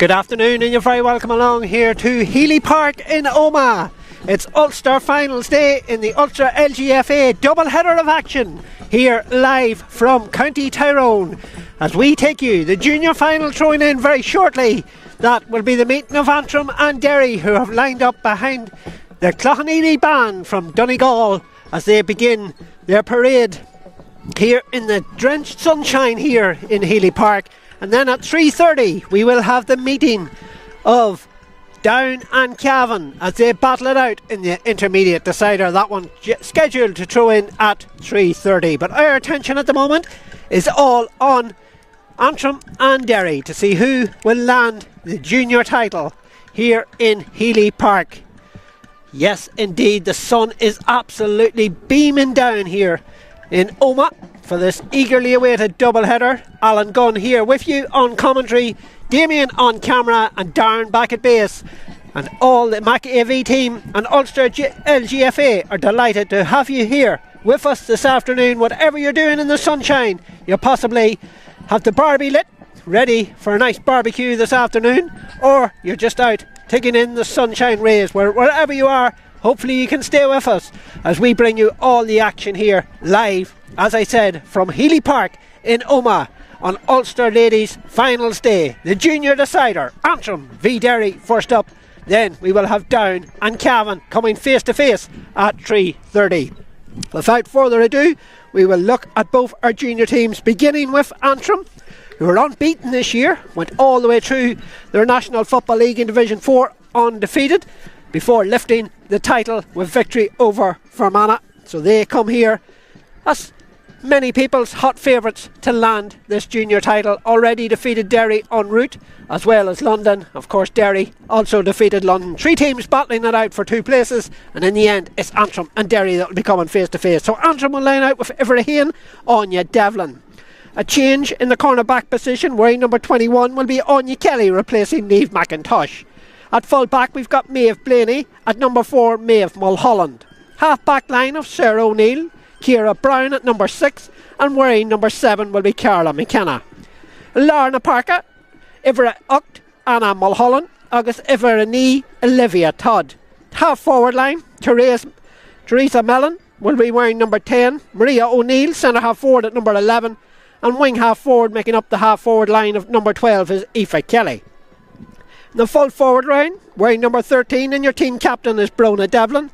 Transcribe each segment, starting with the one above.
Good afternoon and you're very welcome along here to Healy Park in Omagh. It's Ulster Finals Day in the Ulster LGFA double header of action here live from County Tyrone as we take you the junior final throwing in very shortly. That will be the meeting of Antrim and Derry, who have lined up behind the Cloughaneely band from Donegal as they begin their parade here in the drenched sunshine here in Healy Park. And then at 3:30 we will have the meeting of Down and Cavan as they battle it out in the intermediate decider. That one scheduled to throw in at 3:30. But our attention at the moment is all on Antrim and Derry to see who will land the junior title here in Healy Park. Yes, indeed, the sun is absolutely beaming down here in Omagh for this eagerly awaited double header. Alan Gunn here with you on commentary, Damien on camera and Darren back at base, and all the Mac AV team and Ulster LGFA are delighted to have you here with us this afternoon. Whatever you're doing in the sunshine, you possibly have the barbie lit ready for a nice barbecue this afternoon, or you're just out taking in the sunshine rays. Wherever you are, hopefully you can stay with us as we bring you all the action here live, as I said, from Healy Park in Omagh on Ulster Ladies Finals Day. The junior decider, Antrim v Derry first up. Then we will have Down and Cavan coming face to face at 3:30. Without further ado, we will look at both our junior teams, beginning with Antrim, who are unbeaten this year, went all the way through their National Football League in Division 4 undefeated before lifting the title with victory over Fermanagh. So they come here as many people's hot favourites to land this junior title. Already defeated Derry en route, as well as London. Of course, Derry also defeated London. Three teams battling it out for two places, and in the end it's Antrim and Derry that will be coming face to face. So Antrim will line out with Iverahane, Anya Devlin. A change in the cornerback position, wearing number 21 will be Anya Kelly, replacing Niamh McIntosh. At full back we've got Maeve Blaney, at number 4 Maeve Mulholland. Half back line of Sarah O'Neill, Ciara Brown at number 6, and wearing number 7 will be Carla McKenna. Lorna Parker, Ivera Ucht, Anna Mulholland, August Ivera Nee, Olivia Todd. Half forward line, Teresa Mellon will be wearing number 10, Maria O'Neill, centre half forward at number 11, and wing half forward making up the half forward line of number 12 is Aoife Kelly. The full forward line, wearing number 13, and your team captain is Brona Devlin.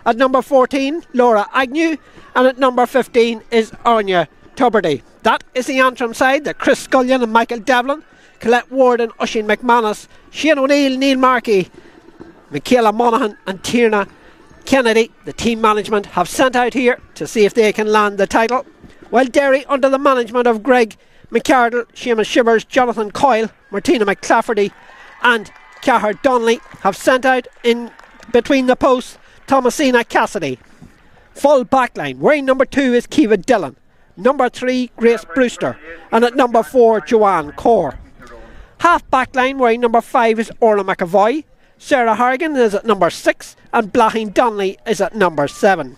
At number 14, Laura Agnew, and at number 15 is Anya Tuberty. That is the Antrim side, the Chris Scullion and Michael Devlin, Colette Ward and Oisin McManus, Shane O'Neill, Neil Markey, Michaela Monaghan and Tierna Kennedy. The team management have sent out here to see if they can land the title, while Derry, under the management of Greg McCardle, Seamus Shivers, Jonathan Coyle, Martina McClafferty and Cahir Donnelly, have sent out in between the posts Thomasina Cassidy. Full backline, wearing number 2 is Kiva Dillon, number 3 Grace Brewster, and at number 4 Joanne Core. Half backline, wearing number 5 is Orla McAvoy, Sarah Harrigan is at number 6 and Blahin Donnelly is at number 7.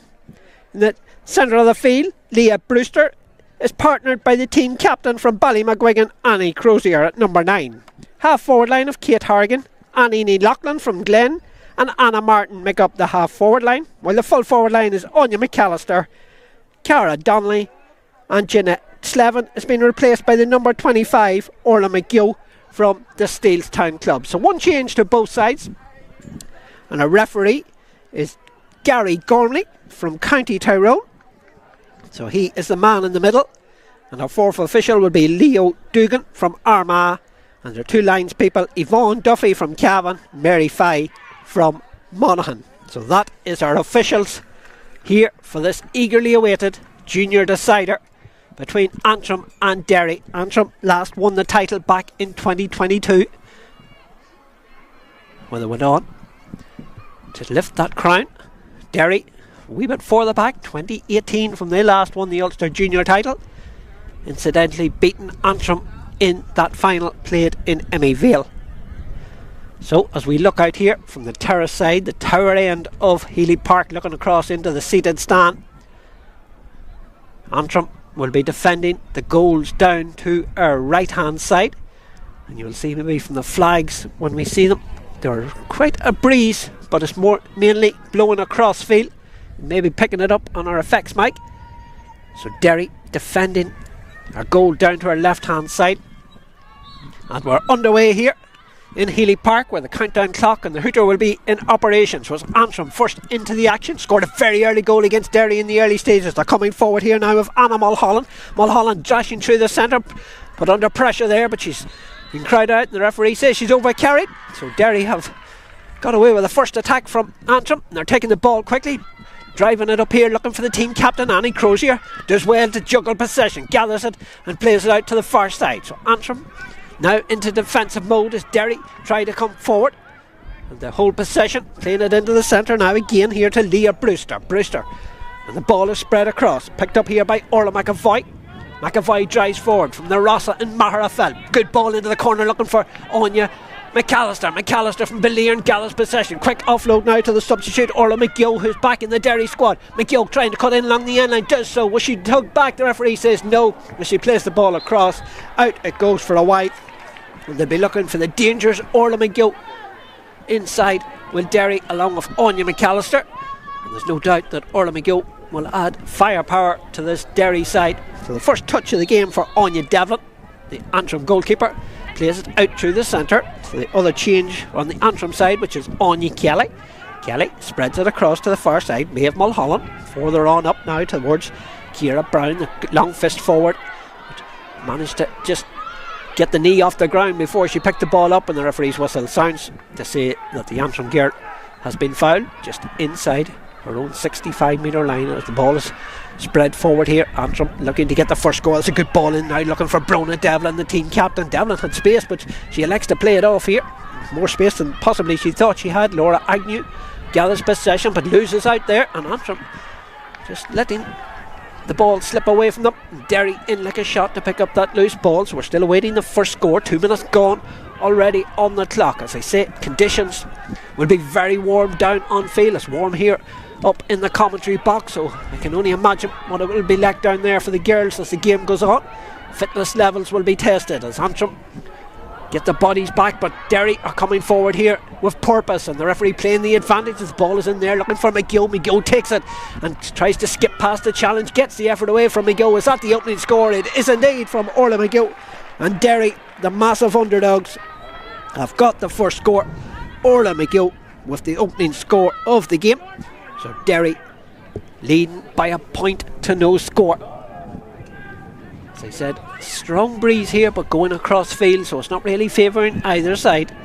In the centre of the field, Leah Brewster is partnered by the team captain from Ballymacguigan, Annie Crozier at number 9. Half forward line of Kate Harrigan, Annie Nee Loughlin from Glen and Anna Martin make up the half forward line, while the full forward line is Anya McAllister, Cara Donnelly and Jeanette Slevin has been replaced by the number 25 Orla McGill from the Steelstown Club. So one change to both sides, and a referee is Gary Gormley from County Tyrone, so he is the man in the middle, and our fourth official will be Leo Dugan from Armagh, and their two lines people Yvonne Duffy from Cavan, Mary Fye from Monaghan. So that is our officials here for this eagerly awaited junior decider between Antrim and Derry. Antrim last won the title back in 2022 when they went on to lift that crown. Derry a wee bit further back, 2018 from they last won the Ulster junior title, incidentally beating Antrim in that final played in Emmy Vale. So as we look out here from the terrace side, the tower end of Healy Park, looking across into the seated stand, Antrim will be defending the goals down to our right hand side, And you'll see maybe from the flags when we see them, they're quite a breeze, but it's mainly blowing across field, maybe picking it up on our effects mic. So Derry defending our goal down to our left hand side, and we're underway here in Healy Park, where the countdown clock and the hooter will be in operation. So it's Antrim first into the action, scored a very early goal against Derry in the early stages. They're coming forward here now with Anna Mulholland. Mulholland dashing through the centre, put under pressure there, but she's been cried out, and the referee says she's overcarried. So Derry have got away with the first attack from Antrim, and they're taking the ball quickly, driving it up here, looking for the team captain Annie Crozier. Does well to juggle possession, gathers it and plays it out to the far side. So Antrim now into defensive mode as Derry try to come forward, and the whole possession, playing it into the centre now again here to Leah Brewster, and the ball is spread across, picked up here by Orla McAvoy. McAvoy drives forward from the Rossa and Maharafel. Good ball into the corner, looking for Anya McAllister from Belearn gathers possession. Quick offload now to the substitute Orla McGill, who's back in the Derry squad. McGill trying to cut in along the end line, does so. Was she tugged back? The referee says no, as she plays the ball across. Out it goes for a wide, and they'll be looking for the dangerous Orla McGill inside with Derry along with Anya McAllister, and there's no doubt that Orla McGill will add firepower to this Derry side. So the first touch of the game for Anya Devlin, the Antrim goalkeeper, plays it out through the centre. So the other change on the Antrim side, which is Anya Kelly. Kelly spreads it across to the far side. Maeve Mulholland further on up now towards Ciara Brown, the long fist forward, but managed to just get the knee off the ground before she picked the ball up, and the referee's whistle sounds to say that the Antrim girl has been fouled just inside her own 65 metre line as the ball is spread forward here. Antrim looking to get the first goal. It's a good ball in now, looking for Brona Devlin, the team captain. Devlin had space, but she elects to play it off here. More space than possibly she thought she had. Laura Agnew gathers possession but loses out there, and Antrim just letting the ball slip away from them. Derry in like a shot to pick up that loose ball. So we're still awaiting the first score. 2 minutes gone already on the clock. As I say, conditions will be very warm down on field. It's warm here up in the commentary box, so I can only imagine what it will be like down there for the girls as the game goes on. Fitness levels will be tested as Antrim get the bodies back, but Derry are coming forward here with purpose, and the referee playing the advantage as the ball is in there, looking for McGill. McGill takes it and tries to skip past the challenge, gets the effort away from McGill. Is that the opening score? It is indeed from Orla McGill, and Derry, the massive underdogs, have got the first score. Orla McGill with the opening score of the game. So Derry leading by a point to no score. As I said, strong breeze here but going across field, so it's not really favouring either side.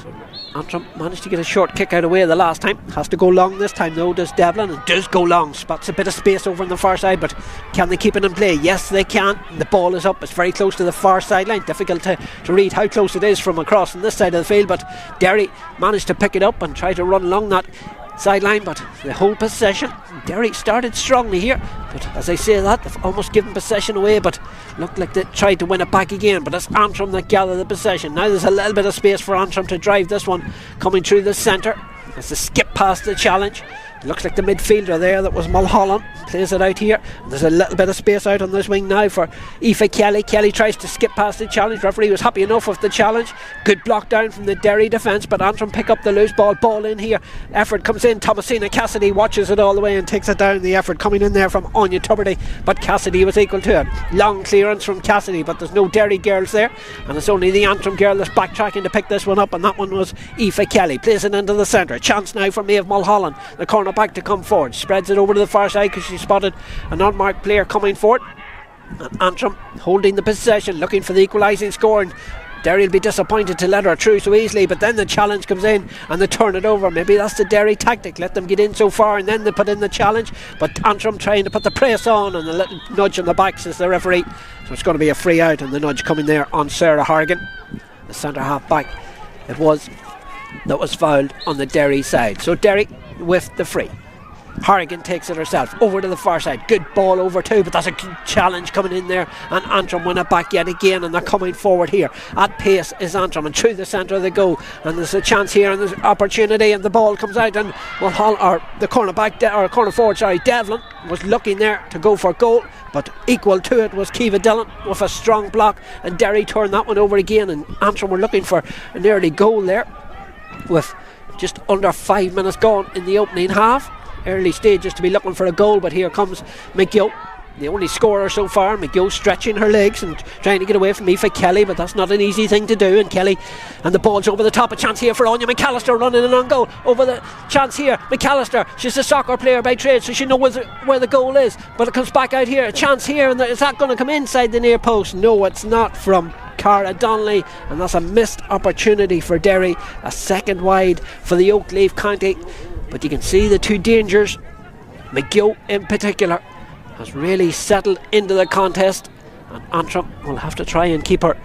So Antrim managed to get a short kick out of the way the last time. Has to go long this time though, does Devlin, and does go long. Spots a bit of space over on the far side, but can they keep it in play? Yes they can. The ball is up, it's very close to the far sideline. Difficult to read how close it is from across on this side of the field, but Derry managed to pick it up and try to run along that sideline, but the whole possession. Derry started strongly here, but as I say that, they've almost given possession away, but looked like they tried to win it back again. But it's Antrim that gather the possession. Now there's a little bit of space for Antrim to drive this one, coming through the centre as they skip past the challenge. It looks like the midfielder there, that was Mulholland, plays it out here. There's a little bit of space out on this wing now for Aoife Kelly. Kelly tries to skip past the challenge. Referee was happy enough with the challenge. Good block down from the Derry defence, but Antrim pick up the loose ball. Ball in here. Effort comes in. Thomasina Cassidy watches it all the way and takes it down. The effort coming in there from Anya Tuberty, but Cassidy was equal to it. Long clearance from Cassidy, but there's no Derry girls there, and it's only the Antrim girl that's backtracking to pick this one up, and that one was Aoife Kelly. Plays it into the centre. Chance now for Maeve Mulholland, the corner back to come forward. Spreads it over to the far side because she spotted an unmarked player coming forward, and Antrim holding the possession, looking for the equalising score, and Derry will be disappointed to let her through so easily, but then the challenge comes in and they turn it over. Maybe that's the Derry tactic, let them get in so far and then they put in the challenge, but Antrim trying to put the press on, and a little nudge on the back says the referee, so it's going to be a free out, and the nudge coming there on Sarah Hargan, the centre half back. It was that was fouled on the Derry side, so Derry with the free. Harrigan takes it herself over to the far side. Good ball over too, but that's a challenge coming in there, and Antrim win it back yet again, and they're coming forward here. At pace is Antrim, and through the centre they go, and there's a chance here and there's opportunity, and the ball comes out, and the corner forward, Devlin was looking there to go for goal, but equal to it was Kiva Dillon with a strong block, and Derry turned that one over again, and Antrim were looking for an early goal there with just under 5 minutes gone in the opening half. Early stages to be looking for a goal, but here comes McGill, the only scorer so far. McGill stretching her legs and trying to get away from Aoife Kelly, but that's not an easy thing to do, and Kelly, and the ball's over the top. A chance here for Anya McAllister running in on goal. Over the chance here, McAllister, she's a soccer player by trade, so she knows where the goal is, but it comes back out here. A chance here, and is that going to come inside the near post? No, it's not, from Cara Donnelly, and that's a missed opportunity for Derry. A second wide for the Oakleaf County. But you can see the two dangers. McGill in particular has really settled into the contest, and Antrim will have to try and keep her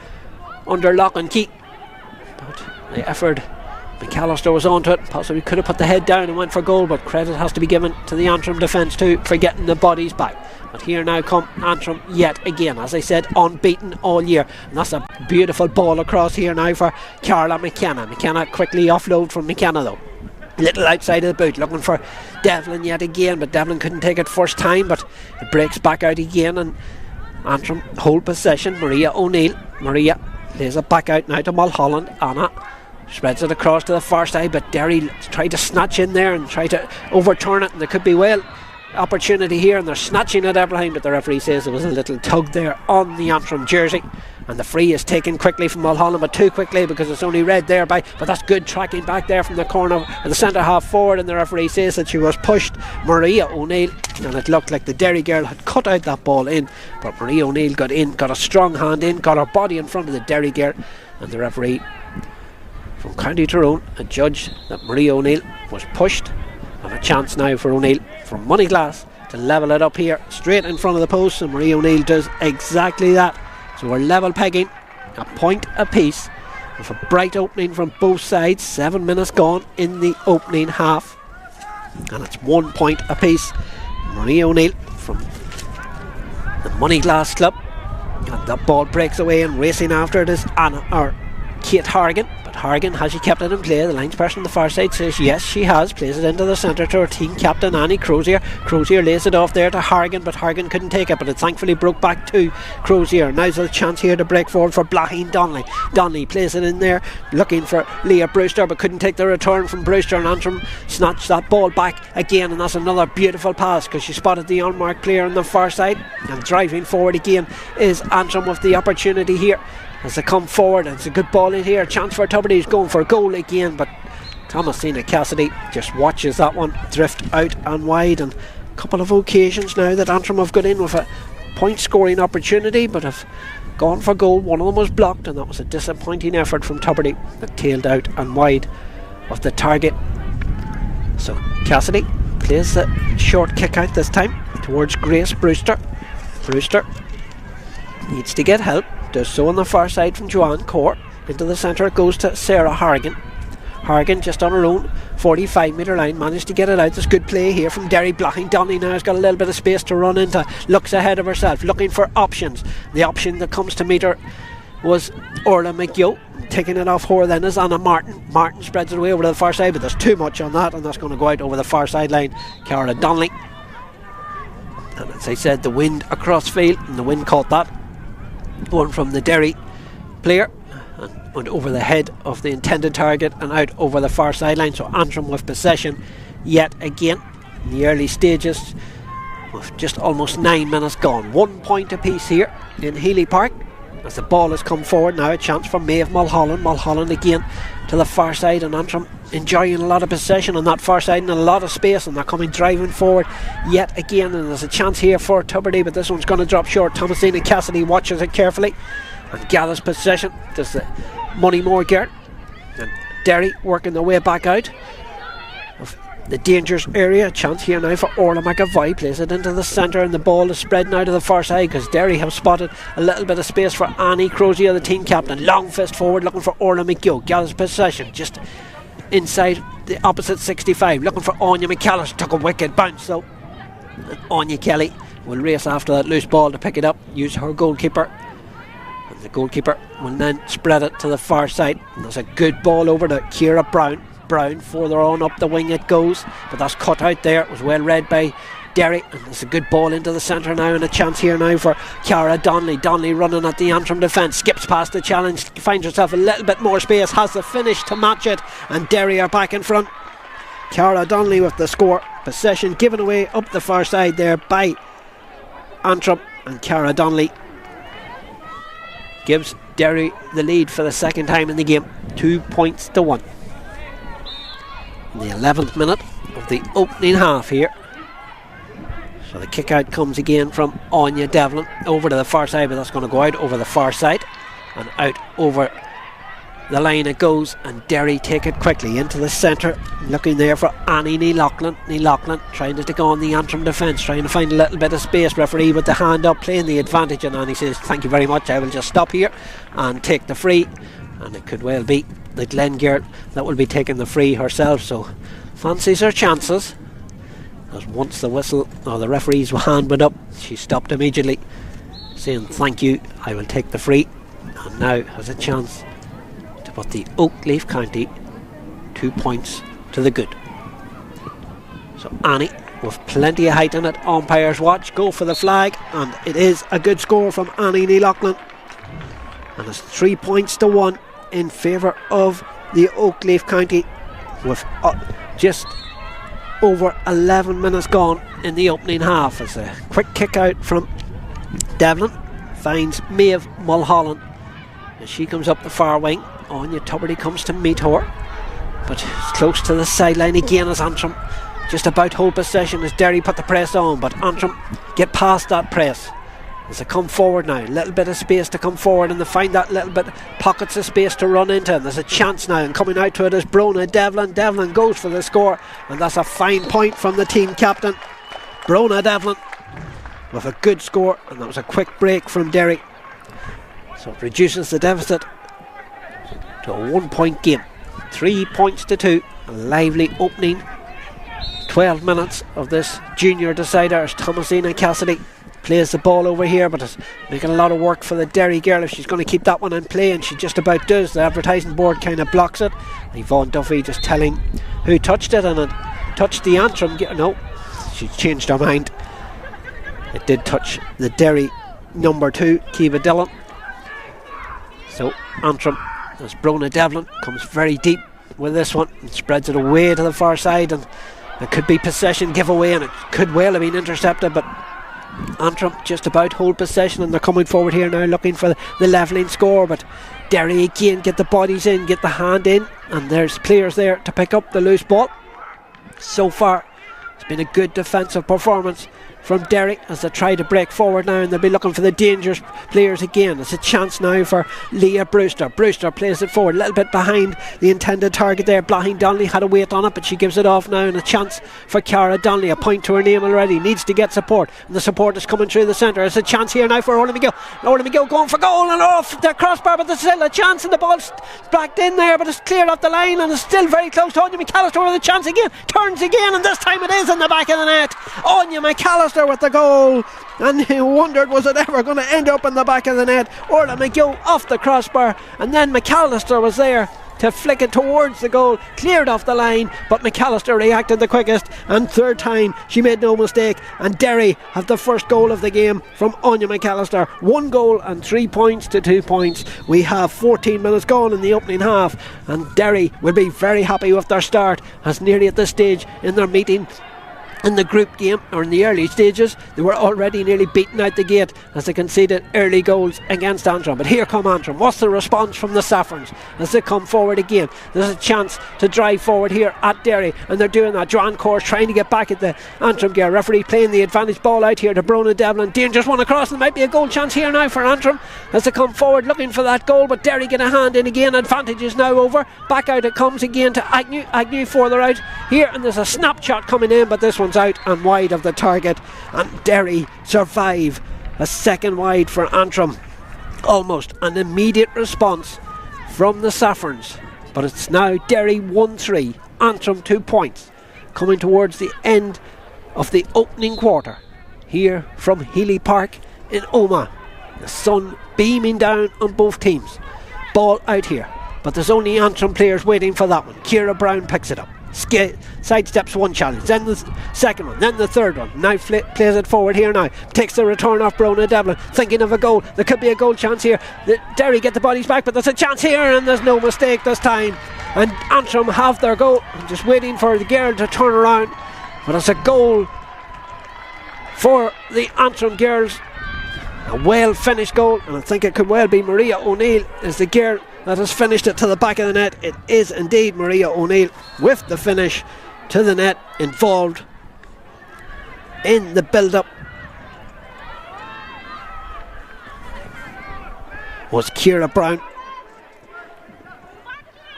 under lock and key. But the effort, McAllister was onto it, possibly could have put the head down and went for goal, but credit has to be given to the Antrim defence too for getting the bodies back. But here now come Antrim yet again, as I said, unbeaten all year, and that's a beautiful ball across here now for Carla McKenna. McKenna quickly offload from McKenna though. Little outside of the boot, looking for Devlin yet again, but Devlin couldn't take it first time, but it breaks back out again, and Antrim hold possession. Maria O'Neill lays it back out now to Mulholland. Anna spreads it across to the far side, but Derry tried to snatch in there and try to overturn it, and there could be opportunity here, and they're snatching it every time, but the referee says there was a little tug there on the Antrim jersey, and the free is taken quickly from Mulholland, but too quickly because it's only read there but that's good tracking back there from the corner or the centre half forward, and the referee says that she was pushed, Maria O'Neill, and it looked like the Derry girl had cut out that ball in, but Maria O'Neill got in, got a strong hand in, got her body in front of the Derry girl, and the referee from County Tyrone adjudged that Maria O'Neill was pushed, and a chance now for O'Neill from Moneyglass to level it up here straight in front of the post, and Maria O'Neill does exactly that. So we're level pegging, a point apiece, with a bright opening from both sides. 7 minutes gone in the opening half, and it's 1 point apiece. Maria O'Neill from the Moneyglass Club, and that ball breaks away, and racing after it is Kate Harrigan. But Harrigan, has she kept it in play? The lines person on the far side says yes, she has. Plays it into the centre to her team captain Annie Crozier. Crozier lays it off there to Harrigan, but Harrigan couldn't take it, but it thankfully broke back to Crozier. Now's a chance here to break forward for Blaheen Donnelly. Donnelly plays it in there, looking for Leah Brewster, but couldn't take the return from Brewster, and Antrim snatched that ball back again, and that's another beautiful pass because she spotted the unmarked player on the far side, and driving forward again is Antrim with the opportunity here as they come forward, and it's a good ball in here. Chance for Tuberty, who's going for a goal again, but Thomasina Cassidy just watches that one drift out and wide, and a couple of occasions now that Antrim have got in with a point scoring opportunity but have gone for goal. One of them was blocked, and that was a disappointing effort from Tuberty that tailed out and wide of the target. So Cassidy plays the short kick out this time towards Grace Brewster. Brewster needs to get help, does so on the far side from Joanne Core. Into the centre it goes to Sarah Harrigan. Harrigan just on her own 45 metre line managed to get it out. There's good play here from Derry. Blocking Donnelly now has got a little bit of space to run into, looks ahead of herself, looking for options. The option that comes to meet her was Orla McGill. Taking it off her then is Anna Martin. Martin spreads it away over to the far side, but there's too much on that, and that's going to go out over the far sideline. Cara Donnelly, and as I said, the wind across field, and the wind caught that one from the Derry player and went over the head of the intended target and out over the far sideline. So Antrim with possession yet again in the early stages, with just almost 9 minutes gone. 1 point apiece here in Healy Park as the ball has come forward. Now a chance for Maeve Mulholland. Mulholland again to the far side, and Antrim enjoying a lot of possession on that far side and a lot of space, and they're coming driving forward yet again, and there's a chance here for Tuberty, but this one's going to drop short. Thomasina Cassidy watches it carefully and gathers possession. There's the Moneymore girl, and Derry working their way back out of the dangerous area. A chance here now for Orla McAvoy, plays it into the centre, and the ball is spread now to the far side because Derry have spotted a little bit of space for Annie Crozier, the team captain. Long fist forward looking for Orla McGill, gathers possession, just inside the opposite 65, looking for Anya McAllister. Took a wicked bounce though. And Anya Kelly will race after that loose ball to pick it up, use her goalkeeper, and the goalkeeper will then spread it to the far side. And there's a good ball over to Ciara Brown, further on up the wing it goes, but that's cut out there. It was well read by Derry, and there's a good ball into the centre now, and a chance here now for Ciara Donnelly running at the Antrim defence, skips past the challenge, finds herself a little bit more space, has the finish to match it, and Derry are back in front. Ciara Donnelly with the score. Possession given away up the far side there by Antrim, and Ciara Donnelly gives Derry the lead for the second time in the game, 2 points to 1. In the 11th minute of the opening half here. So the kick out comes again from Anya Devlin over to the far side, but that's going to go out over the far side, and out over the line it goes, and Derry take it quickly into the centre, looking there for Annie Nealochlin. Nealochlin trying to take on the Antrim defence, trying to find a little bit of space. Referee with the hand up, playing the advantage, and Annie says thank you very much, I will just stop here and take the free. And it could well be the Glen girl that will be taking the free herself, so fancies her chances, as once the whistle or the referee's hand went up, she stopped immediately, saying thank you, I will take the free, and now has a chance to put the Oakleaf County 2 points to the good. So Annie, with plenty of height in it, umpires watch, go for the flag, and it is a good score from Annie Nealochlin, and it's 3 points to 1 in favour of the Oakleaf County, with just over 11 minutes gone in the opening half. It's a quick kick out from Devlin, finds Maeve Mulholland as she comes up the far wing. Anya Tuberty comes to meet her, but it's close to the sideline again as Antrim just about hold possession as Derry put the press on, but Antrim get past that press as they come forward now. A little bit of space to come forward, and they find that little bit pockets of space to run into, and there's a chance now, and coming out to it is Brona Devlin. Devlin goes for the score, and that's a fine point from the team captain Brona Devlin with a good score, and that was a quick break from Derry, so it reduces the deficit to a 1 point game, 3 points to 2. A lively opening 12 minutes of this junior decider as Thomasina Cassidy plays the ball over here, but it's making a lot of work for the Derry girl if she's going to keep that one in play, and she just about does. The advertising board kind of blocks it. Yvonne Duffy just telling who touched it, and it touched the Antrim. No, she changed her mind. It did touch the Derry number 2, Kiva Dillon. So Antrim, as Brona Devlin comes very deep with this one and spreads it away to the far side, and it could be possession giveaway, and it could well have been intercepted, but Antrim just about hold possession, and they're coming forward here now looking for the levelling score, but Derry again get the bodies in, get the hand in, and there's players there to pick up the loose ball. So far it's been a good defensive performance from Derry as they try to break forward now, and they'll be looking for the dangerous players again. It's a chance now for Leah Brewster. Brewster plays it forward a little bit behind the intended target there. Blahin Donnelly had a weight on it, but she gives it off now, and a chance for Ciara Donnelly, a point to her name already, needs to get support, and the support is coming through the centre. It's a chance here now for Orla McGill. Orla McGill going for goal and off the crossbar, but there's still a chance, and the ball's backed in there, but it's cleared off the line, and it's still very close to Anya McAllister with a chance again, turns again, and this time it is in the back of the net. Anya McAllister with the goal, and he wondered was it ever going to end up in the back of the net. Orla McGill off the crossbar, and then McAllister was there to flick it towards the goal, cleared off the line, but McAllister reacted the quickest, and third time she made no mistake, and Derry have the first goal of the game from Anya McAllister. 1 goal and 3 points to 2 points. We have 14 minutes gone in the opening half, and Derry will be very happy with their start, as nearly at this stage in their meeting in the group game, or in the early stages, they were already nearly beaten out the gate as they conceded early goals against Antrim. But here come Antrim. What's the response from the Saffrons as they come forward again? There's a chance to drive forward here at Derry, and they're doing that. Joanne Course trying to get back at the Antrim gear. Referee playing the advantage ball out here to Brona Devlin. Dangerous one across, and there might be a goal chance here now for Antrim as they come forward looking for that goal, but Derry get a hand in again. Advantage is now over. Back out it comes again to Agnew. Agnew further out here, and there's a snapshot coming in, but this one's out and wide of the target, and Derry survive. A second wide for Antrim. Almost an immediate response from the Saffrons But it's now Derry 1-3, Antrim 2 points, coming towards the end of the opening quarter here from Healy Park in Omagh. The sun beaming down on both teams. Ball out here, but there's only Antrim players waiting for that one. Ciara Brown picks it up, sidesteps one challenge, then the second one, then the third one. Now plays it forward here now. Takes the return off Brona Devlin, thinking of a goal. There could be a goal chance here. Derry get the bodies back, but there's a chance here, and there's no mistake this time. And Antrim have their goal. I'm just waiting for the girl to turn around, but it's a goal for the Antrim girls. A well finished goal, and I think it could well be Maria O'Neill is the girl that has finished it to the back of the net. It is indeed Maria O'Neill with the finish to the net, involved in the build-up was Ciara Brown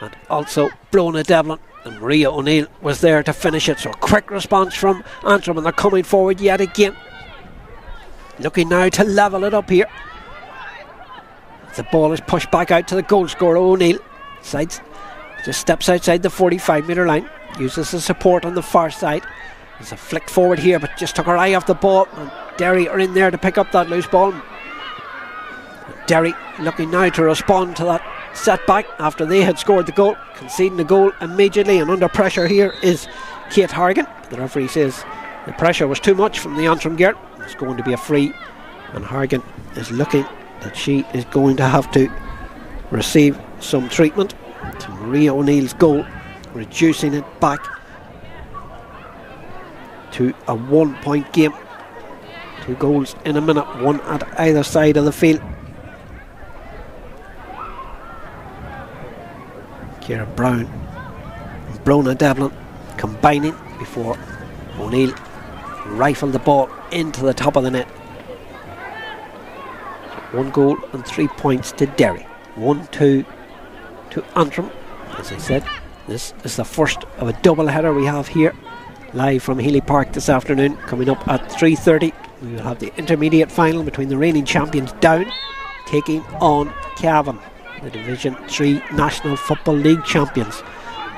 and also Brona Devlin, and Maria O'Neill was there to finish it. So a quick response from Antrim, and they're coming forward yet again, looking now to level it up here. The ball is pushed back out to the goal scorer O'Neill. Just steps outside the 45-metre line, uses the support on the far side. There's a flick forward here, but just took her eye off the ball, and Derry are in there to pick up that loose ball. Derry looking now to respond to that setback after they had scored the goal, conceding the goal immediately, and under pressure here is Kate Hargan. The referee says the pressure was too much from the Antrim girl. It's going to be a free, and Hargan is looking that she is going to have to receive some treatment. To Maria O'Neill's goal, reducing it back to a 1 point game. 2 goals in a minute, one at either side of the field. Ciara Brown and Brona Devlin combining before O'Neill rifled the ball into the top of the net. 1 goal and 3 points to Derry. 1-2 to Antrim. As I said, this is the first of a double header we have here live from Healy Park this afternoon. Coming up at 3:30, we will have the intermediate final between the reigning champions Down taking on Cavan, the Division 3 National Football League champions.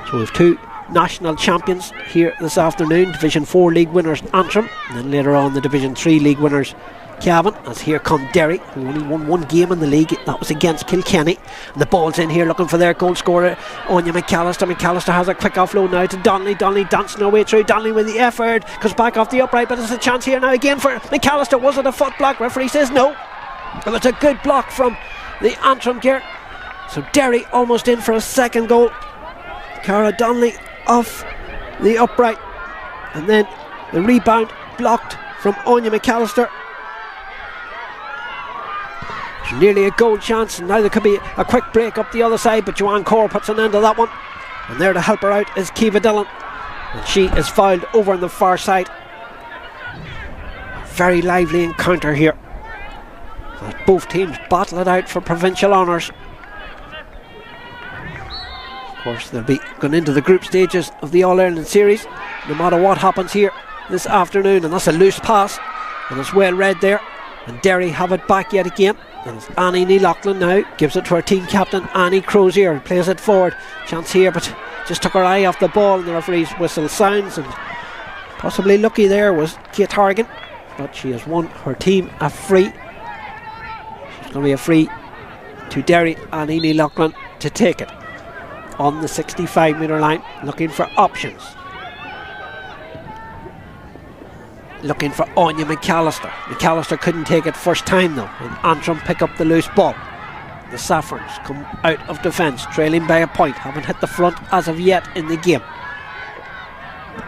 So we have 2 national champions here this afternoon. Division 4 league winners Antrim, and then later on the Division 3 league winners Cavan, as here come Derry, who only won 1 game in the league. That was against Kilkenny. And the ball's in here looking for their goal scorer Anya McAllister. McAllister has a quick offload now to Donnelly. Donnelly dancing her way through. Donnelly with the effort, comes back off the upright, but there's a chance here now again for McAllister. Was it a foot block? Referee says no, and it's a good block from the Antrim gear. So Derry almost in for a second goal. Cara Donnelly off the upright, and then the rebound blocked from Anya McAllister. Nearly a goal chance, and now there could be a quick break up the other side, but Joanne Corr puts an end to that one, and there to help her out is Kiva Dillon, and she is fouled over on the far side. A very lively encounter here as both teams battle it out for provincial honours. Of course, they'll be going into the group stages of the All-Ireland Series no matter what happens here this afternoon, and that's a loose pass, and it's well read there, and Derry have it back yet again. And it's Annie Nealoughlin now, gives it to her team captain Annie Crozier, plays it forward. Chance here, but just took her eye off the ball, and the referee's whistle sounds, and possibly lucky there was Kate Hargan, but she has won her team a free. It's going to be a free to Derry, Annie Nealoughlin to take it on the 65-metre line, looking for options. Looking for Anya McAllister. McAllister couldn't take it first time though, and Antrim pick up the loose ball. The Saffrons come out of defence, trailing by a point, haven't hit the front as of yet in the game.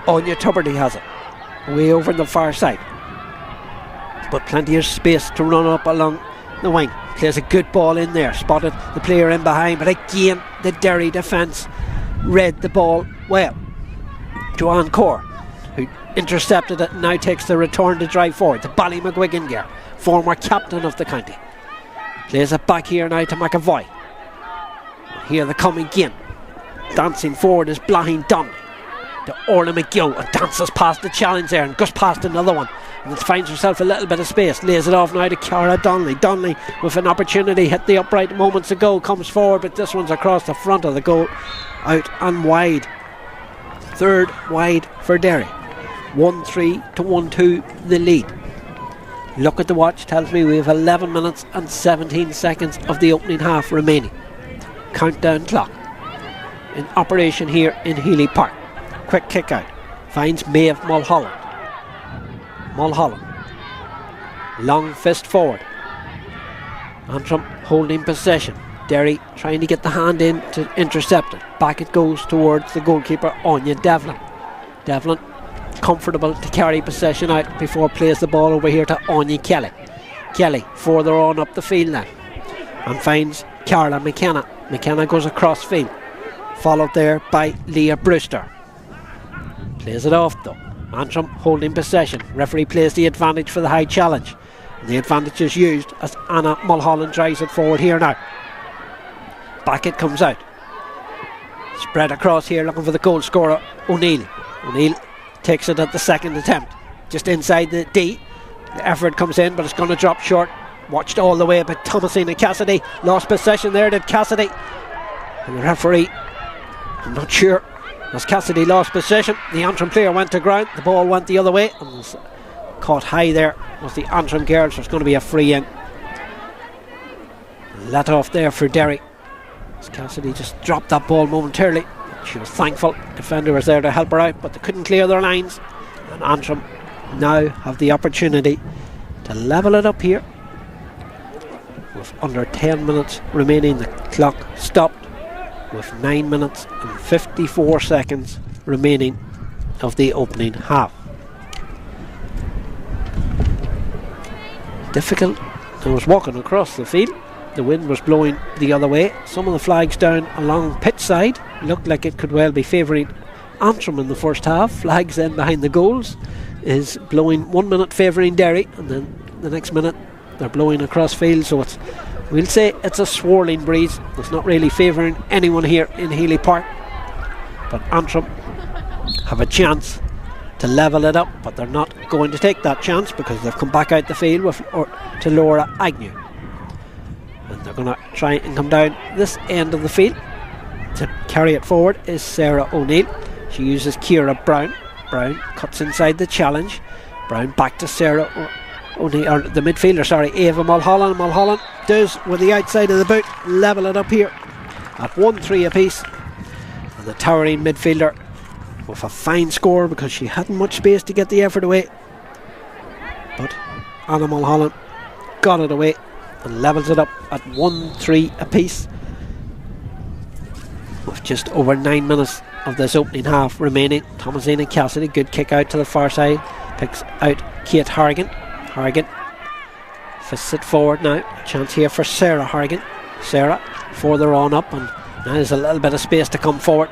Anya Tuberty has it, way over on the far side, but plenty of space to run up along the wing. Plays a good ball in there, spotted the player in behind, but again the Derry defence read the ball well. Joanne Corr, who intercepted it, now takes the return to drive forward. The Ballymcguigan girl, former captain of the county, plays it back here now to McAvoy. Here they come again. Dancing forward is Blahin Donnelly to Orla McGill, and dances past the challenge there and goes past another one. and finds herself a little bit of space, lays it off now to Cara Donnelly. Donnelly with an opportunity, hit the upright moments ago, comes forward, but this one's across the front of the goal, out and wide. Third wide for Derry. 1-3 to 1-2 the lead. Look at the watch, tells me we have 11 minutes and 17 seconds of the opening half remaining. Countdown clock in operation here in Healy Park. Quick kick out, finds Maeve Mulholland. Mulholland, long fist forward. Antrim holding possession. Derry trying to get the hand in to intercept it. Back it goes towards the goalkeeper, Anya Devlin. Devlin comfortable to carry possession out before plays the ball over here to Anya Kelly. Kelly further on up the field now and finds Carla McKenna. McKenna goes across field, followed there by Leah Brewster. Plays it off though. Antrim holding possession. Referee plays the advantage for the high challenge. And the advantage is used as Anna Mulholland drives it forward here now. Back it comes out. Spread across here looking for the goal scorer, O'Neill. O'Neill takes it at the second attempt. Just inside the D. The effort comes in, but it's going to drop short. Watched all the way by Thomasina Cassidy. Lost possession there, did Cassidy. And the referee, I'm not sure. As Cassidy lost possession, the Antrim player went to ground. The ball went the other way and was caught high there. Was the Antrim girl, so it's going to be a free in. Let off there for Derry. As Cassidy just dropped that ball momentarily. She was thankful. Defender was there to help her out, but they couldn't clear their lines. And Antrim now have the opportunity to level it up here. With under 10 minutes remaining, the clock stopped. With 9 minutes and 54 seconds remaining of the opening half. Difficult. I was walking across the field. The wind was blowing the other way. Some of the flags down along pitch side looked like it could well be favouring Antrim in the first half. Flags then behind the goals is blowing 1 minute favouring Derry, and then the next minute they're blowing across field, so it's, we'll say it's a swirling breeze. It's not really favouring anyone here in Healy Park, but Antrim have a chance to level it up, but they're not going to take that chance because they've come back out the field with to Laura Agnew, and they're going to try and come down this end of the field. To carry it forward is Sarah O'Neill. She uses Ciara Brown. Brown cuts inside the challenge. Brown back to Sarah O'Neill, or the midfielder, sorry, Ava Mulholland. Mulholland does with the outside of the boot level it up here at 1-3 apiece, and the towering midfielder with a fine score because she hadn't much space to get the effort away, but Anna Mulholland got it away and levels it up at 1-3 apiece with just over 9 minutes of this opening half remaining. Thomasina Cassidy, good kick out to the far side, picks out Kate Harrigan. Harrigan fists it forward now. A chance here for Sarah Harrigan. Sarah further on up, and now there's a little bit of space to come forward.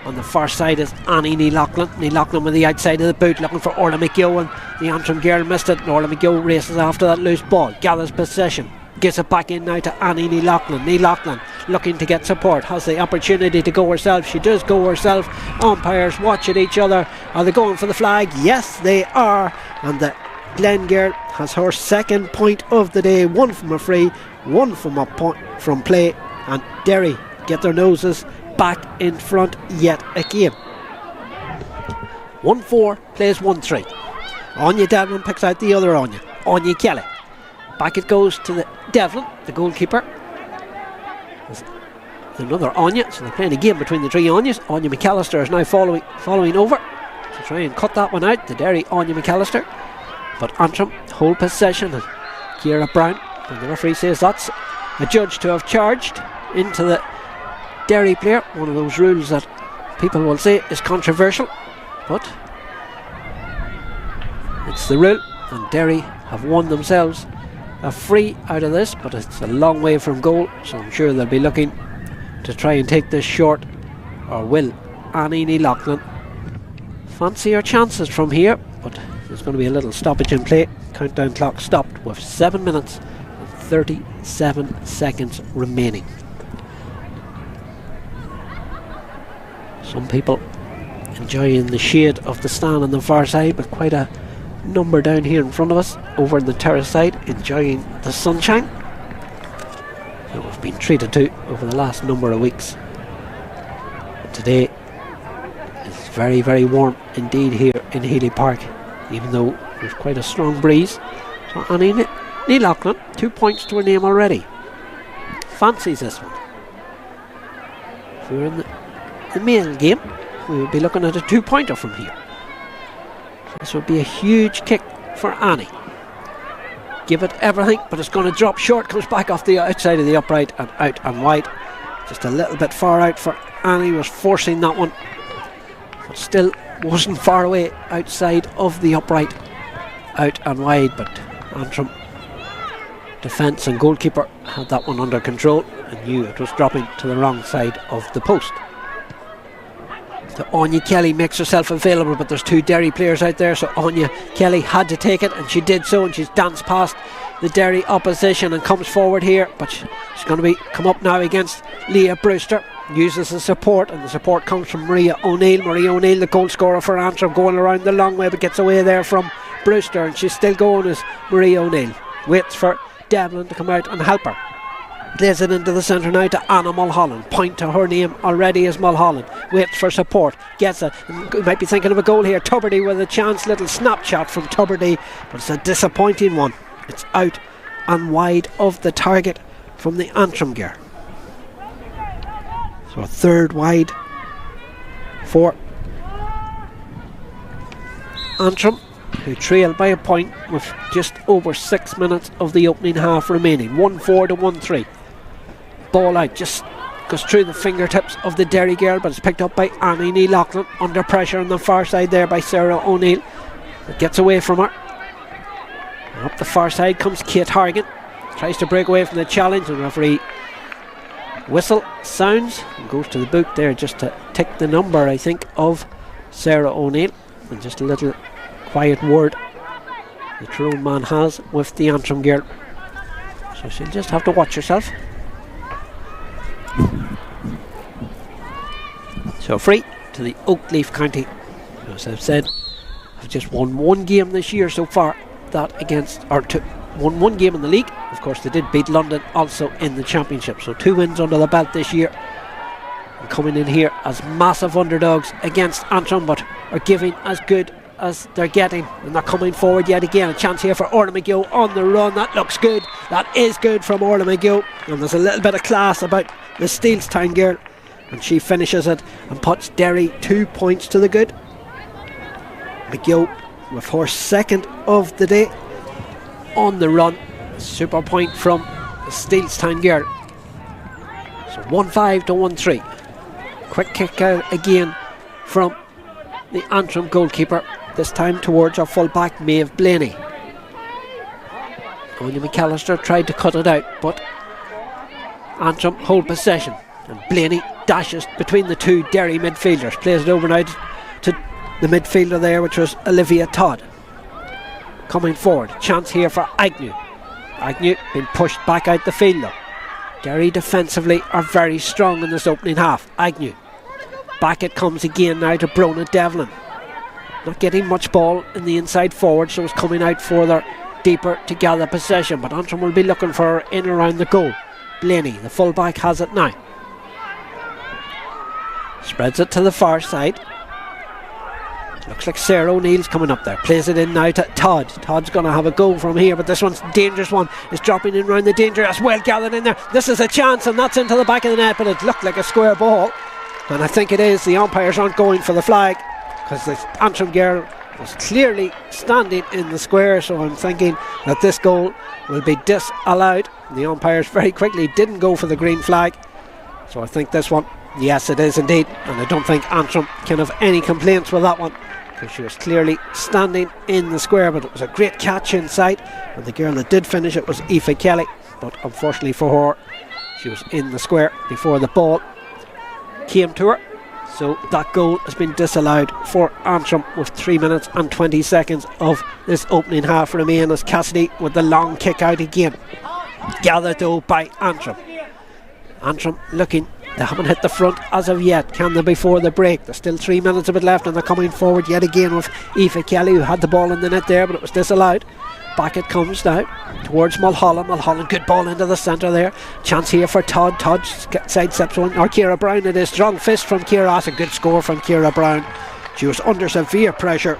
On the far side is Annie Neilaughlan. Neilaughlan with the outside of the boot looking for Orla McGill, and the Antrim girl missed it, and Orla McGill races after that loose ball, gathers possession, gets it back in now to Annie Neilaughlan. Neilaughlan looking to get support, has the opportunity to go herself. She does go herself. Umpires watch at each other. Are they going for the flag? Yes, they are. And the Glen girl has her second point of the day, one from a free, one from a point from play, and Derry get their noses back in front yet again. 1-4 plays 1-3. Anya Devlin picks out the other Anya, Anya Kelly. Back it goes to the Devlin, the goalkeeper. There's another Anya, so they're playing a game between the three Anyas. Anya McAllister is now following over to try and cut that one out, the Derry Anya McAllister. But Antrim hold possession, and Ciara Brown, and the referee says that's a judge to have charged into the Derry player. One of those rules that people will say is controversial, but it's the rule, and Derry have won themselves a free out of this, but it's a long way from goal, so I'm sure they'll be looking to try and take this short, or will Annie Neilaughlan fancy her chances from here. But there's going to be a little stoppage in play. Countdown clock stopped with 7 minutes and 37 seconds remaining. Some people enjoying the shade of the stand on the far side, but quite a number down here in front of us, over on the terrace side, enjoying the sunshine that we've been treated to over the last number of weeks. Today is very, very warm indeed here in Healy Park, even though there's quite a strong breeze. So Annie Loughlin, 2 points to her name already. Fancies this one. If we were in the male game, we would be looking at a 2-pointer from here. So this would be a huge kick for Annie. Give it everything, but it's going to drop short. Comes back off the outside of the upright and out and wide. Just a little bit far out for Annie. Was forcing that one, but still wasn't far away outside of the upright. Out and wide, but Antrim defence and goalkeeper had that one under control and knew it was dropping to the wrong side of the post. So Anya Kelly makes herself available, but there's 2 Derry players out there, so Anya Kelly had to take it, and she did so, and she's danced past the Derry opposition and comes forward here, but she's going to come up now against Leah Brewster. Uses the support, and the support comes from Maria O'Neill. Maria O'Neill, the goal scorer for Antrim, going around the long way, but gets away there from Brewster, and she's still going as Maria O'Neill. Waits for Devlin to come out and help her. Plays it into the centre now to Anna Mulholland. Point to her name already as Mulholland. Waits for support. Gets it. You might be thinking of a goal here. Tuberty with a chance. Little snapshot from Tuberty, but it's a disappointing one. It's out and wide of the target from the Antrim gear. So a third wide for Antrim, who trail by a point with just over 6 minutes of the opening half remaining. 1-4 to 1-3. Ball out, just goes through the fingertips of the Derry girl, but it's picked up by Annie Loughlin. Under pressure on the far side there by Sarah O'Neill. It gets away from her. And up the far side comes Kate Hargan. Tries to break away from the challenge, and the referee whistle sounds and goes to the boot there just to tick the number, I think, of Sarah O'Neill. And just a little quiet word the Tyrone man has with the Antrim girl, so she'll just have to watch herself. So free to the Oakleaf County. As I've said, I've just won 1 game this year so far, that against, or won 1 game in the league. Of course they did beat London also in the championship, so 2 wins under the belt this year, and coming in here as massive underdogs against Antrim, but are giving as good as they're getting, and they're coming forward yet again. A chance here for Orla McGill on the run. That looks good. That is good from Orla McGill, and there's a little bit of class about the Steelstown girl, and she finishes it and puts Derry 2 points to the good. McGill with her second of the day on the run. Super point from the Steelstown girl. So 1-5 to 1-3. Quick kick out again from the Antrim goalkeeper, this time towards our full-back Maeve Blaney. Anya McAllister tried to cut it out, but Antrim hold possession, and Blaney dashes between the 2 Derry midfielders, plays it over now to the midfielder there, which was Olivia Todd. Coming forward, chance here for Agnew. Agnew being pushed back out the field though. Derry defensively are very strong in this opening half. Agnew. Back it comes again now to Brona Devlin. Not getting much ball in the inside forward, so it's coming out further deeper to gather possession, but Antrim will be looking for her in around the goal. Blaney, the fullback, has it now. Spreads it to the far side. Looks like Sarah O'Neill's coming up there. Plays it in now to Todd. Todd's going to have a go from here, but this one's a dangerous one. It's dropping in round the danger. That's well gathered in there. This is a chance, and that's into the back of the net, but it looked like a square ball. And I think it is. The umpires aren't going for the flag, because the Antrim girl was clearly standing in the square, so I'm thinking that this goal will be disallowed. The umpires very quickly didn't go for the green flag, so I think this one, yes, it is indeed, and I don't think Antrim can have any complaints with that one, because she was clearly standing in the square. But it was a great catch inside, and the girl that did finish it was Aoife Kelly, but unfortunately for her, she was in the square before the ball came to her. So that goal has been disallowed for Antrim with 3 minutes and 20 seconds of this opening half remain, as Cassidy with the long kick out again. Gathered though by Antrim. Antrim looking They haven't hit the front as of yet. Can they before the break? There's still 3 minutes of it left, and they're coming forward yet again with Aoife Kelly, who had the ball in the net there, but it was disallowed. Back it comes now towards Mulholland. Mulholland, good ball into the centre there. Chance here for Todd. Todd sidesteps one, or Ciara Brown it is. Strong fist from Ciara. That's a good score from Ciara Brown. She was under severe pressure,